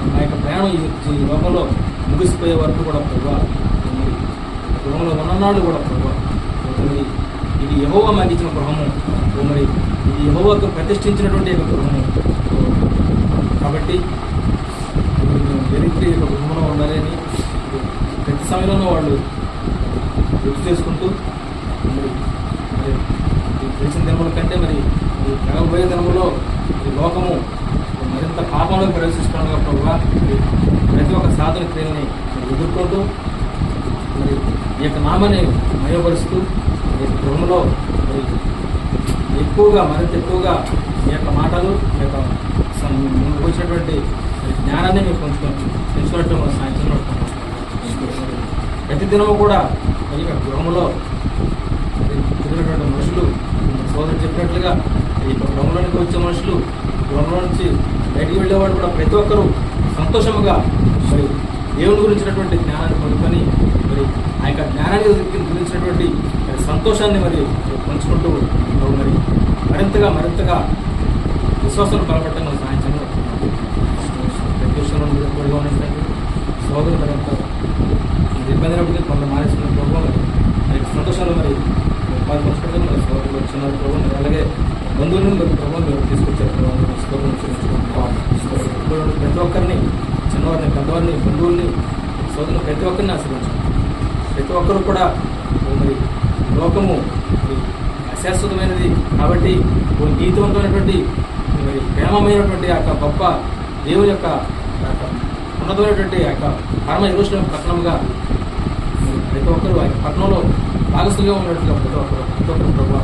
Speaker 4: మా యొక్క ప్రయాణం ఈ లోకంలో ముగిసిపోయే వరకు కూడా ప్రభావ మరి గృహంలో ఉన్ననాళ్ళు కూడా ప్రభావ మరి ఇది యెహోవా మాకు ఇచ్చిన గృహము, మరి ఇది యెహోవాకు ప్రతిష్ఠించినటువంటి యొక్క గృహము. కాబట్టి వెలికి యొక్క గృహంలో ఉండాలి అని ప్రతి సమయంలోనూ వాళ్ళు గుర్తు చేసుకుంటూ మరి తెలిసిన దినముల కంటే మరి ఈ జరగబోయే దినములో ఈ లోకము మరింత పాపంలోకి ప్రవేశిస్తుండగా ప్రభావ ప్రతి ఒక్క సాధన క్రియల్ని ఎదుర్కొంటూ మరి ఈ యొక్క నామాన్ని మయపరుస్తూ ఈ యొక్క గృహంలో మరి ఎక్కువగా మరింత ఎక్కువగా ఈ యొక్క మాటలు ఈ యొక్క వచ్చినటువంటి జ్ఞానాన్ని మేము పెంచుకున్నట్టు మన సాయంత్రం ప్రతి దినము కూడా ఈ యొక్క గృహంలో తిరిగినటువంటి మనుషులు సోదరులు చెప్పినట్లుగా ఈ యొక్క గృహంలోనికి వచ్చే మనుషులు గృహంలో నుంచి బయటికి వెళ్ళేవాడు కూడా ప్రతి ఒక్కరూ సంతోషముగా మరి దేవుని గురించినటువంటి జ్ఞానాన్ని పొందుకొని మరి ఆ యొక్క జ్ఞానాన్ని గురించినటువంటి సంతోషాన్ని మరి పంచుకుంటూ మరి మరింతగా విశ్వాసాలు బలపడటం మన సాయంత్రం ప్రతి విషయంలో నిలబడిగా ఉన్నటువంటి సోదరులు మరింత ఇబ్బంది అయినప్పటికీ కొంత మానేసుకున్న ప్రభావం మరి సంతోషాలు మరి పంచుకుంటే మరి సోదరులు వచ్చినారు ప్రభావం మరి అలాగే బంధువులను మరి ప్రభావం తీసుకొచ్చారు ప్రతి ఒక్కరిని చిన్నవారిని పెద్దవారిని బంధువుల్ని సోదరులు ప్రతి ఒక్కరిని ఆశ్రయించారు. ప్రతి ఒక్కరు కూడా మరి లోకము శాశ్వతమైనది. కాబట్టి జీవితవంతమైనటువంటి మరి ప్రేమమైనటువంటి ఆ యొక్క గొప్ప దేవుని యొక్క ఉన్నతమైనటువంటి ఆ యొక్క పరమ యెరూషలేము పట్టణంగా ప్రతి ఒక్కరు ఆ పట్టణంలో భాగస్థులుగా ఉన్నట్టుగా ప్రతి ఒక్కరు ప్రభావ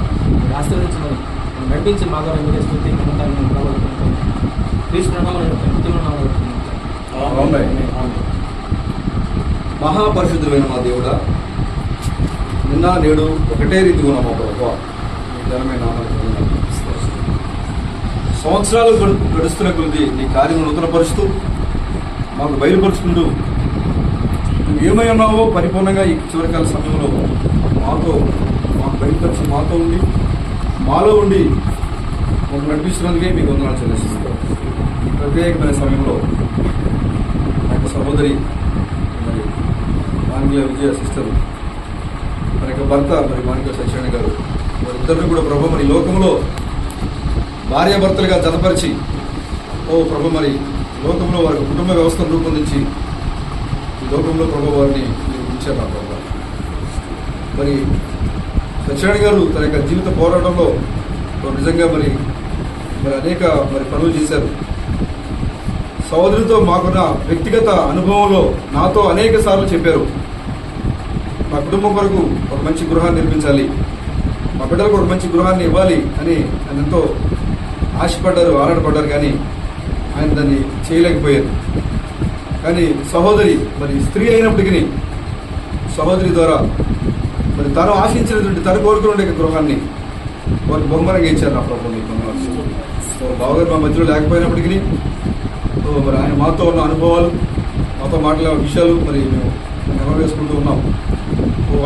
Speaker 4: ఆశీర్వదించమని నడిపించి మా ద్వారా మీరే స్తుతి నమ్మకాలను ప్రభావితం తీసుకున్నాము.
Speaker 1: మహాపరిశుద్ధులైన మా దేవుడా, నిన్న నేడు ఒకటే రీతిగా ఉన్నాం మా ప్రభావ. మీ ఘనమైన నామానికి వందనాలు. సంవత్సరాలు గడుస్తున్న కొద్ది నీ కార్యం నూతనపరుస్తూ మాకు బయలుపరుచుకుంటూ నువ్వు ఏమై ఉన్నావో పరిపూర్ణంగా ఈ చివరికాల సమయంలో మాకు బయలుపరిచి మాతో ఉండి మాలో ఉండి మాకు నడిపిస్తున్నందుకే మీకు వందనాలు చెల్లిస్తున్నాం. ఈ ప్రత్యేకమైన సమయంలో మా యొక్క సహోదరి మరి మాన్య విజయ సిస్టర్, మన యొక్క భర్త మరి మాణిక్య సత్యనారాయణ గారు, వారిద్దరిని కూడా ప్రభు మరి లోకంలో భార్యాభర్తలుగా జతపరిచి ప్రభు మరి లోకంలో వారి కుటుంబ వ్యవస్థను రూపొందించి ఈ లోకంలో ప్రభు వారిని మీరు ఉంచారు నా ప్రభు. మరి సత్యనారాయణ గారు తన యొక్క జీవిత పోరాటంలో నిజంగా మరి అనేక పనులు చేశారు. సహోదరితో మాకున్న వ్యక్తిగత అనుభవంలో నాతో అనేక సార్లు చెప్పారు, మా కుటుంబం కొరకు ఒక మంచి గృహాన్ని నిర్మించాలి, మా బిడ్డలకు ఒక మంచి గృహాన్ని ఇవ్వాలి అని ఆయన ఎంతో ఆశపడ్డారు, ఆరాటపడ్డారు. కానీ ఆయన దాన్ని చేయలేకపోయారు. కానీ సహోదరి మరి స్త్రీ అయినప్పటికీ సహోదరి ద్వారా మరి తను ఆశించినటువంటి తను కోరుకునే గృహాన్ని వారికి బహుమానంగా ఇచ్చారు నా ప్రభుత్వం. బావగారు మా మధ్యలో లేకపోయినప్పటికీ మరి ఆయన మాతో ఉన్న అనుభవాలు, మాతో మాట్లాడే విషయాలు మరి మేము నెరవేర్చుకుంటూ ఉన్నాం.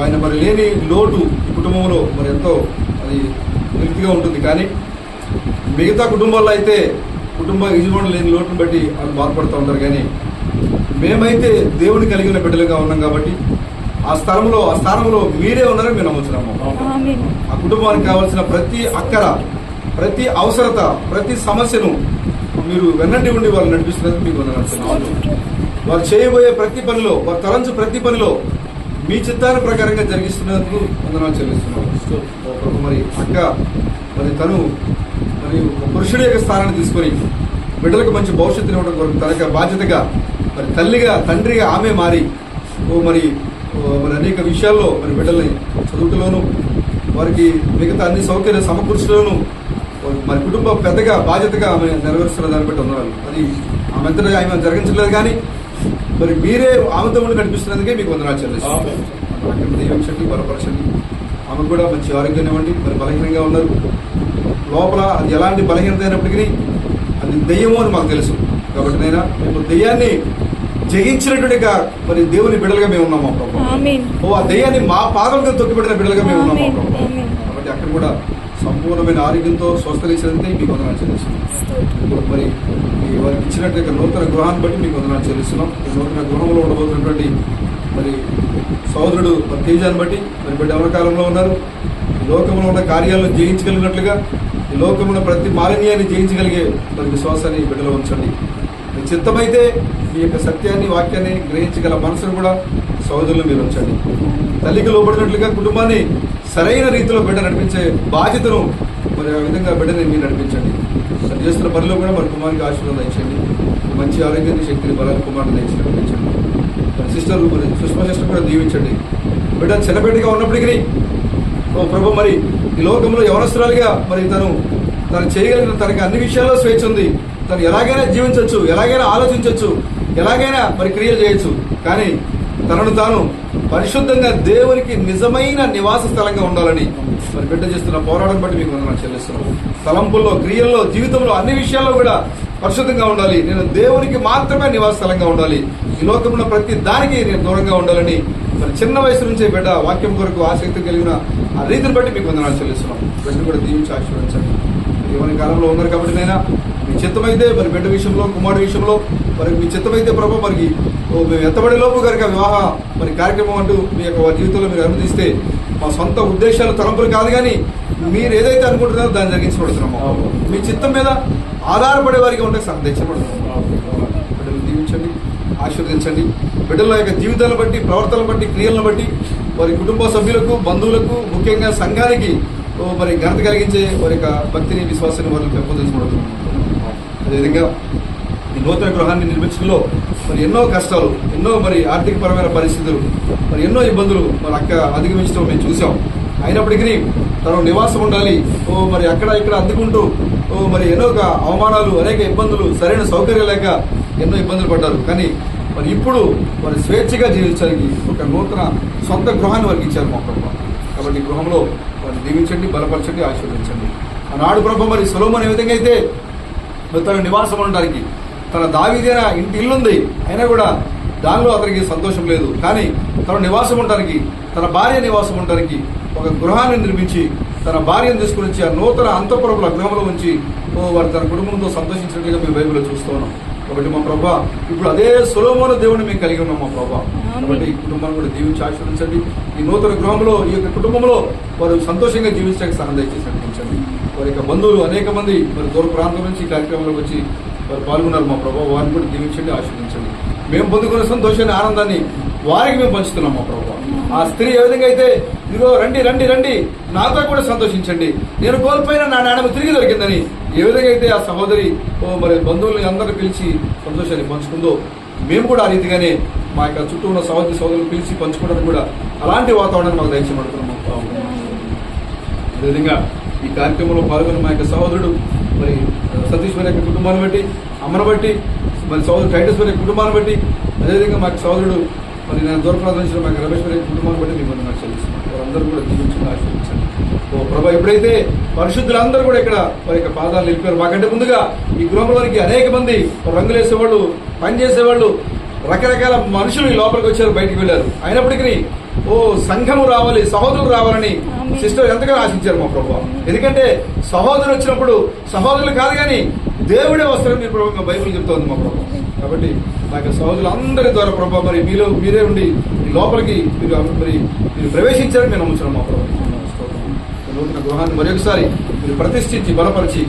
Speaker 1: ఆయన మరి లేని లోటు ఈ కుటుంబంలో మరి ఎంతో అది నిలిపిగా ఉంటుంది. కానీ మిగతా కుటుంబాల్లో అయితే కుటుంబ యజమానులు లేని లోటును బట్టి వాళ్ళు బాధపడుతూ ఉంటారు. కానీ మేమైతే దేవుని కలిగిన బిడ్డలుగా ఉన్నాం కాబట్టి ఆ స్థానంలో మీరే ఉన్నారని మేము నమ్ముతున్నాము. ఆ కుటుంబానికి కావాల్సిన ప్రతి అక్కర, ప్రతి అవసరత, ప్రతి సమస్యను మీరు వెన్నంటి ఉండి వాళ్ళు నడిపిస్తున్నందుకు మీకు వందనాలు. వారు చేయబోయే ప్రతి పనిలో, వారు తలంచు ప్రతి పనిలో మీ చిత్తాల ప్రకారంగా జరిగిస్తున్నందుకు వందనాలు చెల్లిస్తున్నాం. మరి అక్క మరి తను మరి ఒక పురుషుడి యొక్క స్థానాన్ని తీసుకొని బిడ్డలకు మంచి భవిష్యత్తుని ఇవ్వడం కొరకు తన యొక్క బాధ్యతగా మరి తల్లిగా, తండ్రిగా ఆమె మారి మరి అనేక విషయాల్లో మరి బిడ్డల్ని చదువుతులోను వారికి మిగతా అన్ని సౌకర్య సమకూర్చలోను మరి కుటుంబ పెద్దగా బాధ్యతగా ఆమె నెరవేరుస్తున్న దాన్ని బట్టి వందనాలు. అది ఆమె అంతటా ఆమె జరిగించలేదు, కానీ మరి మీరే ఆమెతో ఉండి నడిపిస్తున్నందుకే మీకు వందనాలు చెల్లిస్తాం. అక్కడ దీవించండి, బలపరచండి. ఆమె కూడా మంచి ఆరోగ్యాన్ని ఇవ్వండి. మరి బలహీనంగా ఉన్నారు, లోపల అది ఎలాంటి బలహీనత అయినప్పటికీ అది దెయ్యము అని మాకు తెలుసు. కాబట్టి నైనా మేము దెయ్యాన్ని జయించినట్టుగా మరి దేవుని బిడ్డలుగా మేము ఉన్నాము ప్రభు. ఆ దెయ్యాన్ని మా పాదంగా తొక్కిపెట్టిన బిడ్డలుగా మేము ఉన్నాము ప్రభు. కాబట్టి అక్కడ కూడా సంపూర్ణమైన ఆరోగ్యంతో స్వస్థలించినందుకే మీకు వందనాలు చెల్లిస్తున్నాం. మరి వారికి ఇచ్చినట్టు నూతన గృహాన్ని బట్టి మీకు వందనాలు చెల్లిస్తున్నాం. నూతన గృహంలో ఉండబోతున్నటువంటి మరి సోదరుడు తేజాన్ని బట్టి మరి బిడ్డ ఎవరి కాలంలో ఉన్నారు, ఈ లోకంలో ఉన్న కార్యాలను జయించగలిగినట్లుగా ఈ లోకంలో ప్రతి మాలిన్యాన్ని జయించగలిగే మరి విశ్వాసాన్ని బిడ్డలో ఉంచండి. మీ చిత్తమైతే మీ యొక్క సత్యాన్ని, వాక్యాన్ని గ్రహించగల మనసును కూడా సోదరులు మీరు ఉంచండి. తల్లికి లోబడినట్లుగా కుటుంబాన్ని సరైన రీతిలో బిడ్డ నడిపించే బాధ్యతను మరి ఆ విధంగా బిడ్డని మీరు నడిపించండి. మరి చేస్తున్న పనిలో కూడా మరి కుమారికి ఆశీర్వాదం ఇచ్చండి. మంచి ఆరోగ్యాన్ని, శక్తిని, బలాన్ని కుమారుని ఇచ్చి నడిపించండి. మరి సిస్టర్ మరి సుష్మా సిస్టర్ కూడా దీవించండి. బిడ్డ చిన్నబిడ్డగా ఉన్నప్పటికీ ప్రభు మరి ఈ లోకంలో యవనస్తురాలుగా మరి తను చేయగలిగిన తనకి అన్ని విషయాల్లో స్వేచ్ఛ ఉంది. తను ఎలాగైనా జీవించవచ్చు, ఎలాగైనా ఆలోచించవచ్చు, ఎలాగైనా మరి క్రియలు చేయొచ్చు. కానీ తనను తాను పరిశుద్ధంగా దేవునికి నిజమైన నివాస స్థలంగా ఉండాలని మరి బిడ్డ చేస్తున్న పోరాటం బట్టి మీకు వందనాలు చెల్లిస్తున్నాం. తలంపుల్లో, క్రియల్లో, జీవితంలో అన్ని విషయాల్లో కూడా పరిశుద్ధంగా ఉండాలి. నేను దేవునికి మాత్రమే నివాస స్థలంగా ఉండాలి. ఈ లోకంలో ప్రతి దానికి నేను దూరంగా ఉండాలని మరి చిన్న వయసు నుంచే బిడ్డ వాక్యం కొరకు ఆసక్తి కలిగిన ఆ రీతిని బట్టి మీకు వందనాలు చెల్లిస్తున్నాం. బిడ్డను కూడా దీవించి ఆశీర్వదించండి. ఇవన్నీ కాలంలో ఉన్నారు కాబట్టి నైనా మీ చిత్తమైతే మరి బిడ్డ విషయంలో, కుమారుడి విషయంలో మరి మీ చిత్తమైతే ప్రభు మరి మేము ఎత్తబడే లోపు కనుక వివాహ మరి కార్యక్రమం అంటూ మీ యొక్క జీవితంలో మీరు అనుమతిస్తే మా సొంత ఉద్దేశాలు, తలంపులు కాదు, కానీ మీరు ఏదైతే అనుకుంటున్నారో దాన్ని జరిగించబడుతున్నాము. మీ చిత్తం మీద ఆధారపడే వారికి ఉంటే తెచ్చబడుతున్నాము. బిడ్డలు దీవించండి, ఆశీర్వదించండి. బిడ్డల యొక్క జీవితాలను బట్టి, ప్రవర్తనను బట్టి, క్రియలను బట్టి వారి కుటుంబ సభ్యులకు, బంధువులకు, ముఖ్యంగా సంఘానికి మరి ఘనత కలిగించే వారి యొక్క భక్తిని విశ్వాసాన్ని వారిని పెంపొందించబడుతున్నాం. అదేవిధంగా ఈ నూతన గృహాన్ని నిర్మించడంలో మరి ఎన్నో కష్టాలు, ఎన్నో మరి ఆర్థికపరమైన పరిస్థితులు, మరి ఎన్నో ఇబ్బందులు మరి అధిగమించడం మేము చూసాం. అయినప్పటికీ తను నివాసం ఉండాలి, మరి అక్కడ ఇక్కడ అందుకుంటూ మరి ఎన్నో అవమానాలు, అనేక ఇబ్బందులు, సరైన సౌకర్యం లేక ఎన్నో ఇబ్బందులు పడ్డారు. కానీ మరి ఇప్పుడు మరి స్వేచ్ఛగా జీవించడానికి ఒక నూతన సొంత గృహాన్ని వారికి ఇచ్చారు మా ప్రభు. కాబట్టి ఈ గృహంలో వారిని దీవించండి, బలపరచండి, ఆశీర్వదించండి. ఆనాడు ప్రభు మరి సొలొమోను ఏ విధంగా అయితే తన నివాసం ఉండడానికి తన దావీదైన ఇంటి ఇల్లుంది, అయినా కూడా దానిలో అతనికి సంతోషం లేదు. కానీ తన నివాసం ఉండడానికి, తన భార్య నివాసం ఉండడానికి ఒక గృహాన్ని నిర్మించి తన భార్యను తీసుకుని వచ్చి ఆ నూతన అంతఃపురముల గృహంలో ఉంచి వారు తన కుటుంబంతో సంతోషించినట్లుగా మేము బైబిల్లో చూస్తూ ఉన్నాం. కాబట్టి మా ప్రభా ఇప్పుడు అదే సొలొమోను దేవుని మేము కలిగి ఉన్నాం మా ప్రభా. కాబట్టి ఈ కుటుంబాన్ని కూడా దీవించి ఆశీర్వదించండి. ఈ నూతన గృహంలో, ఈ యొక్క కుటుంబంలో వారు సంతోషంగా జీవించడానికి సహాయం దయచేసి నడిపించండి. వారి యొక్క బంధువులు అనేక మంది మరి దూర ప్రాంతం నుంచి ఈ కార్యక్రమంలోకి వచ్చి వారు పాల్గొన్నారు మా ప్రభావ. వారిని కూడా దీవించండి, ఆశీర్వదించండి. మేము పొందుకున్న సంతోషాన్ని, ఆనందాన్ని వారికి మేము పంచుతున్నాం మా ప్రభావ. ఆ స్త్రీ ఏ విధంగా అయితే ఇదిగో రండి రండి రండి నాతో కూడా సంతోషించండి, నేను కోల్పోయిన నా నాణ్యము తిరిగి దొరికిందని ఏ విధంగా అయితే ఆ సహోదరి మరి బంధువుల్ని అందరినీ పిలిచి సంతోషాన్ని పంచుకుందో, మేము కూడా ఆ రీతిగానే మా యొక్క చుట్టూ ఉన్న సహోదరులు పిలిచి పంచుకోవడానికి కూడా అలాంటి వాతావరణాన్ని మాకు దయచేయబడుతున్నాం. అదేవిధంగా ఈ కార్యక్రమంలో పాల్గొన్న మా యొక్క సహోదరుడు మరి సతీష్ వారి యొక్క కుటుంబాన్ని బట్టి, అమ్మను బట్టి, మరి సహోదరుడు టైటస్ వారి యొక్క కుటుంబాన్ని బట్టి, అదేవిధంగా మా సహోదరుడు మరి నేను దూరప్రాంతం నుంచి మా రమేష్ వారి యొక్క కుటుంబాన్ని బట్టి మిమ్మల్ని నాకు చెల్లిస్తున్నాను. వారందరూ కూడా దీవించండి, ఆశీర్వదించండి. ప్రభా ఎప్పుడైతే పరిశుద్ధులందరూ కూడా ఇక్కడ వారి యొక్క పాదాలు నిలిపారు, మాకంటే ముందుగా ఈ గృహంలోనికి అనేక మంది రంగులు వేసేవాళ్ళు, పని చేసేవాళ్ళు, రకరకాల మనుషులు ఈ లోపలికి వచ్చారు, బయటికి వెళ్ళారు. అయినప్పటికీ సంఘము రావాలి, సహోదరులు రావాలని సిస్టర్ ఎంతగానో ఆశించారు మా ప్రభావ. ఎందుకంటే సహోదరులు వచ్చినప్పుడు సహోదరులు కాదు కానీ దేవుడే వస్తారని మీరు ప్రభావ బైబిల్ చెప్తోంది మా ప్రభావ. కాబట్టి మా యొక్క సహోదరులు అందరి ద్వారా ప్రభావ మరి మీరే ఉండి ఈ లోపలికి మీరు ప్రవేశించారని మేము నమ్ముతున్నాం మా ప్రభావ. నూతన గృహాన్ని మరొకసారి మీరు ప్రతిష్ఠించి బలపరిచి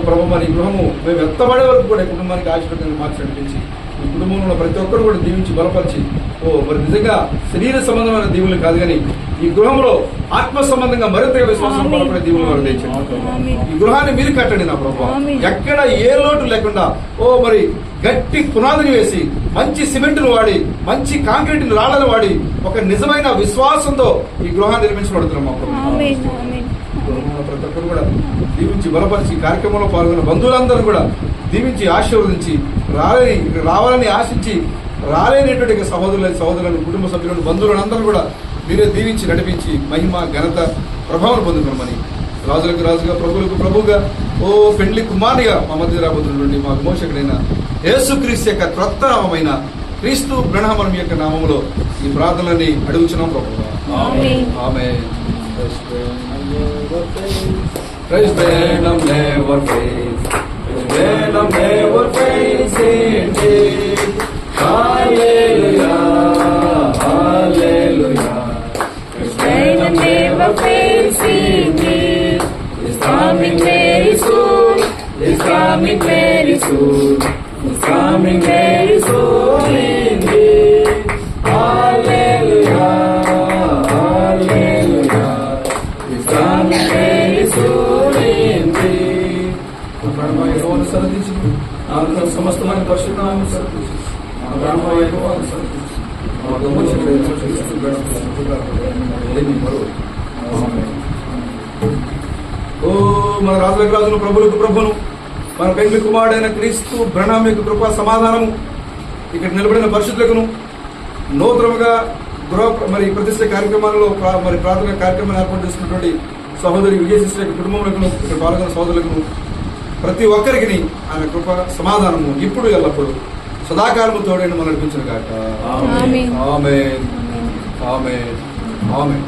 Speaker 1: ప్రభు మరి గృహము మేము ఎత్తబడే వరకు కూడా ఈ కుటుంబానికి ఆశీర్వాదంగా మార్చి నడిపించి ఈ కుటుంబంలో ఉన్న ప్రతి ఒక్కరు కూడా దీవించి బలపరిచి మరి నిజంగా శరీర సంబంధమైన దీవులు కాదు కానీ ఈ గృహంలో ఆత్మ సంబంధంగా మరింతగా విశ్వాసం బలపడే దీవులు వారు తెచ్చండి. ఈ గృహాన్ని మీరు కట్టండి నా ప్రభావ. ఎక్కడ ఏ లోటు లేకుండా మరి గట్టి పునాదిని వేసి మంచి సిమెంట్ను వాడి, మంచి కాంక్రీట్ రాళ్లను వాడి ఒక నిజమైన విశ్వాసంతో ఈ గృహాన్ని నిర్మించబడుతున్నాం మా ప్రభావ. ప్రతి ఒక్కరు కూడా దీవించి బలపరిచి కార్యక్రమంలో పాల్గొన్న బంధువులందరూ కూడా దీవించి ఆశీర్వదించి రావాలని ఆశించి రాలేనటువంటి సహోదరులను, కుటుంబ సభ్యులను, బంధువులను అందరూ కూడా మీరే దీవించి నడిపించి మహిమ, ఘనత, ప్రభావం పొందుకోమని రాజులకు రాజుగా, ప్రభువులకు ప్రభువుగా, పెండ్లి కుమారునిగా మా మధ్య రాబోతున్నటువంటి మా విమోచకుడైన యేసుక్రీస్తు యొక్క క్రొత్త నామమైన క్రీస్తు బ్రహ్మణం యొక్క నామములో ఈ ప్రార్థనలని అడుగుచున్నాం ప్రభువా. ఆమేన్. Praise God, never fails. Praise God, never fails indeed. Hallelujah, hallelujah.
Speaker 5: Praise God, never fails indeed. He's coming very soon. He's coming very soon. He's coming very soon indeed. Hallelujah, hallelujah. He's coming very soon indeed.
Speaker 1: సమస్తమైన పరిశుద్ధనామం సరిపించి మన రాజులకు రాజును, ప్రభులకు ప్రభును, మన పెండ్లి కుమారుడైన క్రీస్తు బ్రహ్మం యొక్క కృపా సమాధానము ఇక్కడ నిలబడిన పరిశుద్ధులకును, నూతనముగా మరి ప్రతిష్ట కార్యక్రమాలలో మరి ప్రార్థన కార్యక్రమాన్ని ఏర్పాటు చేస్తున్నటువంటి సహోదరి విజయశిష్ట యొక్క కుటుంబములకు, ఇక్కడ పాల్గొన్న సహోదరులకు ప్రతి ఒక్కరికి ఆయన కృప సమాధానము ఇప్పుడు ఎల్లప్పుడు సదాకాలము తోడైన మనం నడిపించిన కాక. ఆమేన్, ఆమేన్, ఆమేన్.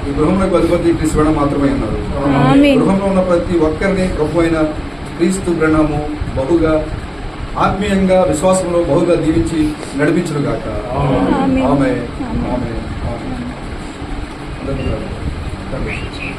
Speaker 1: ఈ గృహంలోకి అధిపతి క్రీస్తు మాత్రమే అన్నారు. గృహంలో ఉన్న ప్రతి ఒక్కరిని ప్రభు అయిన క్రీస్తు బ్రహ్మము బహుగా ఆత్మీయంగా విశ్వాసంలో బహుగా దీవించి నడిపించును గాక. ఆమేన్, ఆమేన్, ఆమేన్.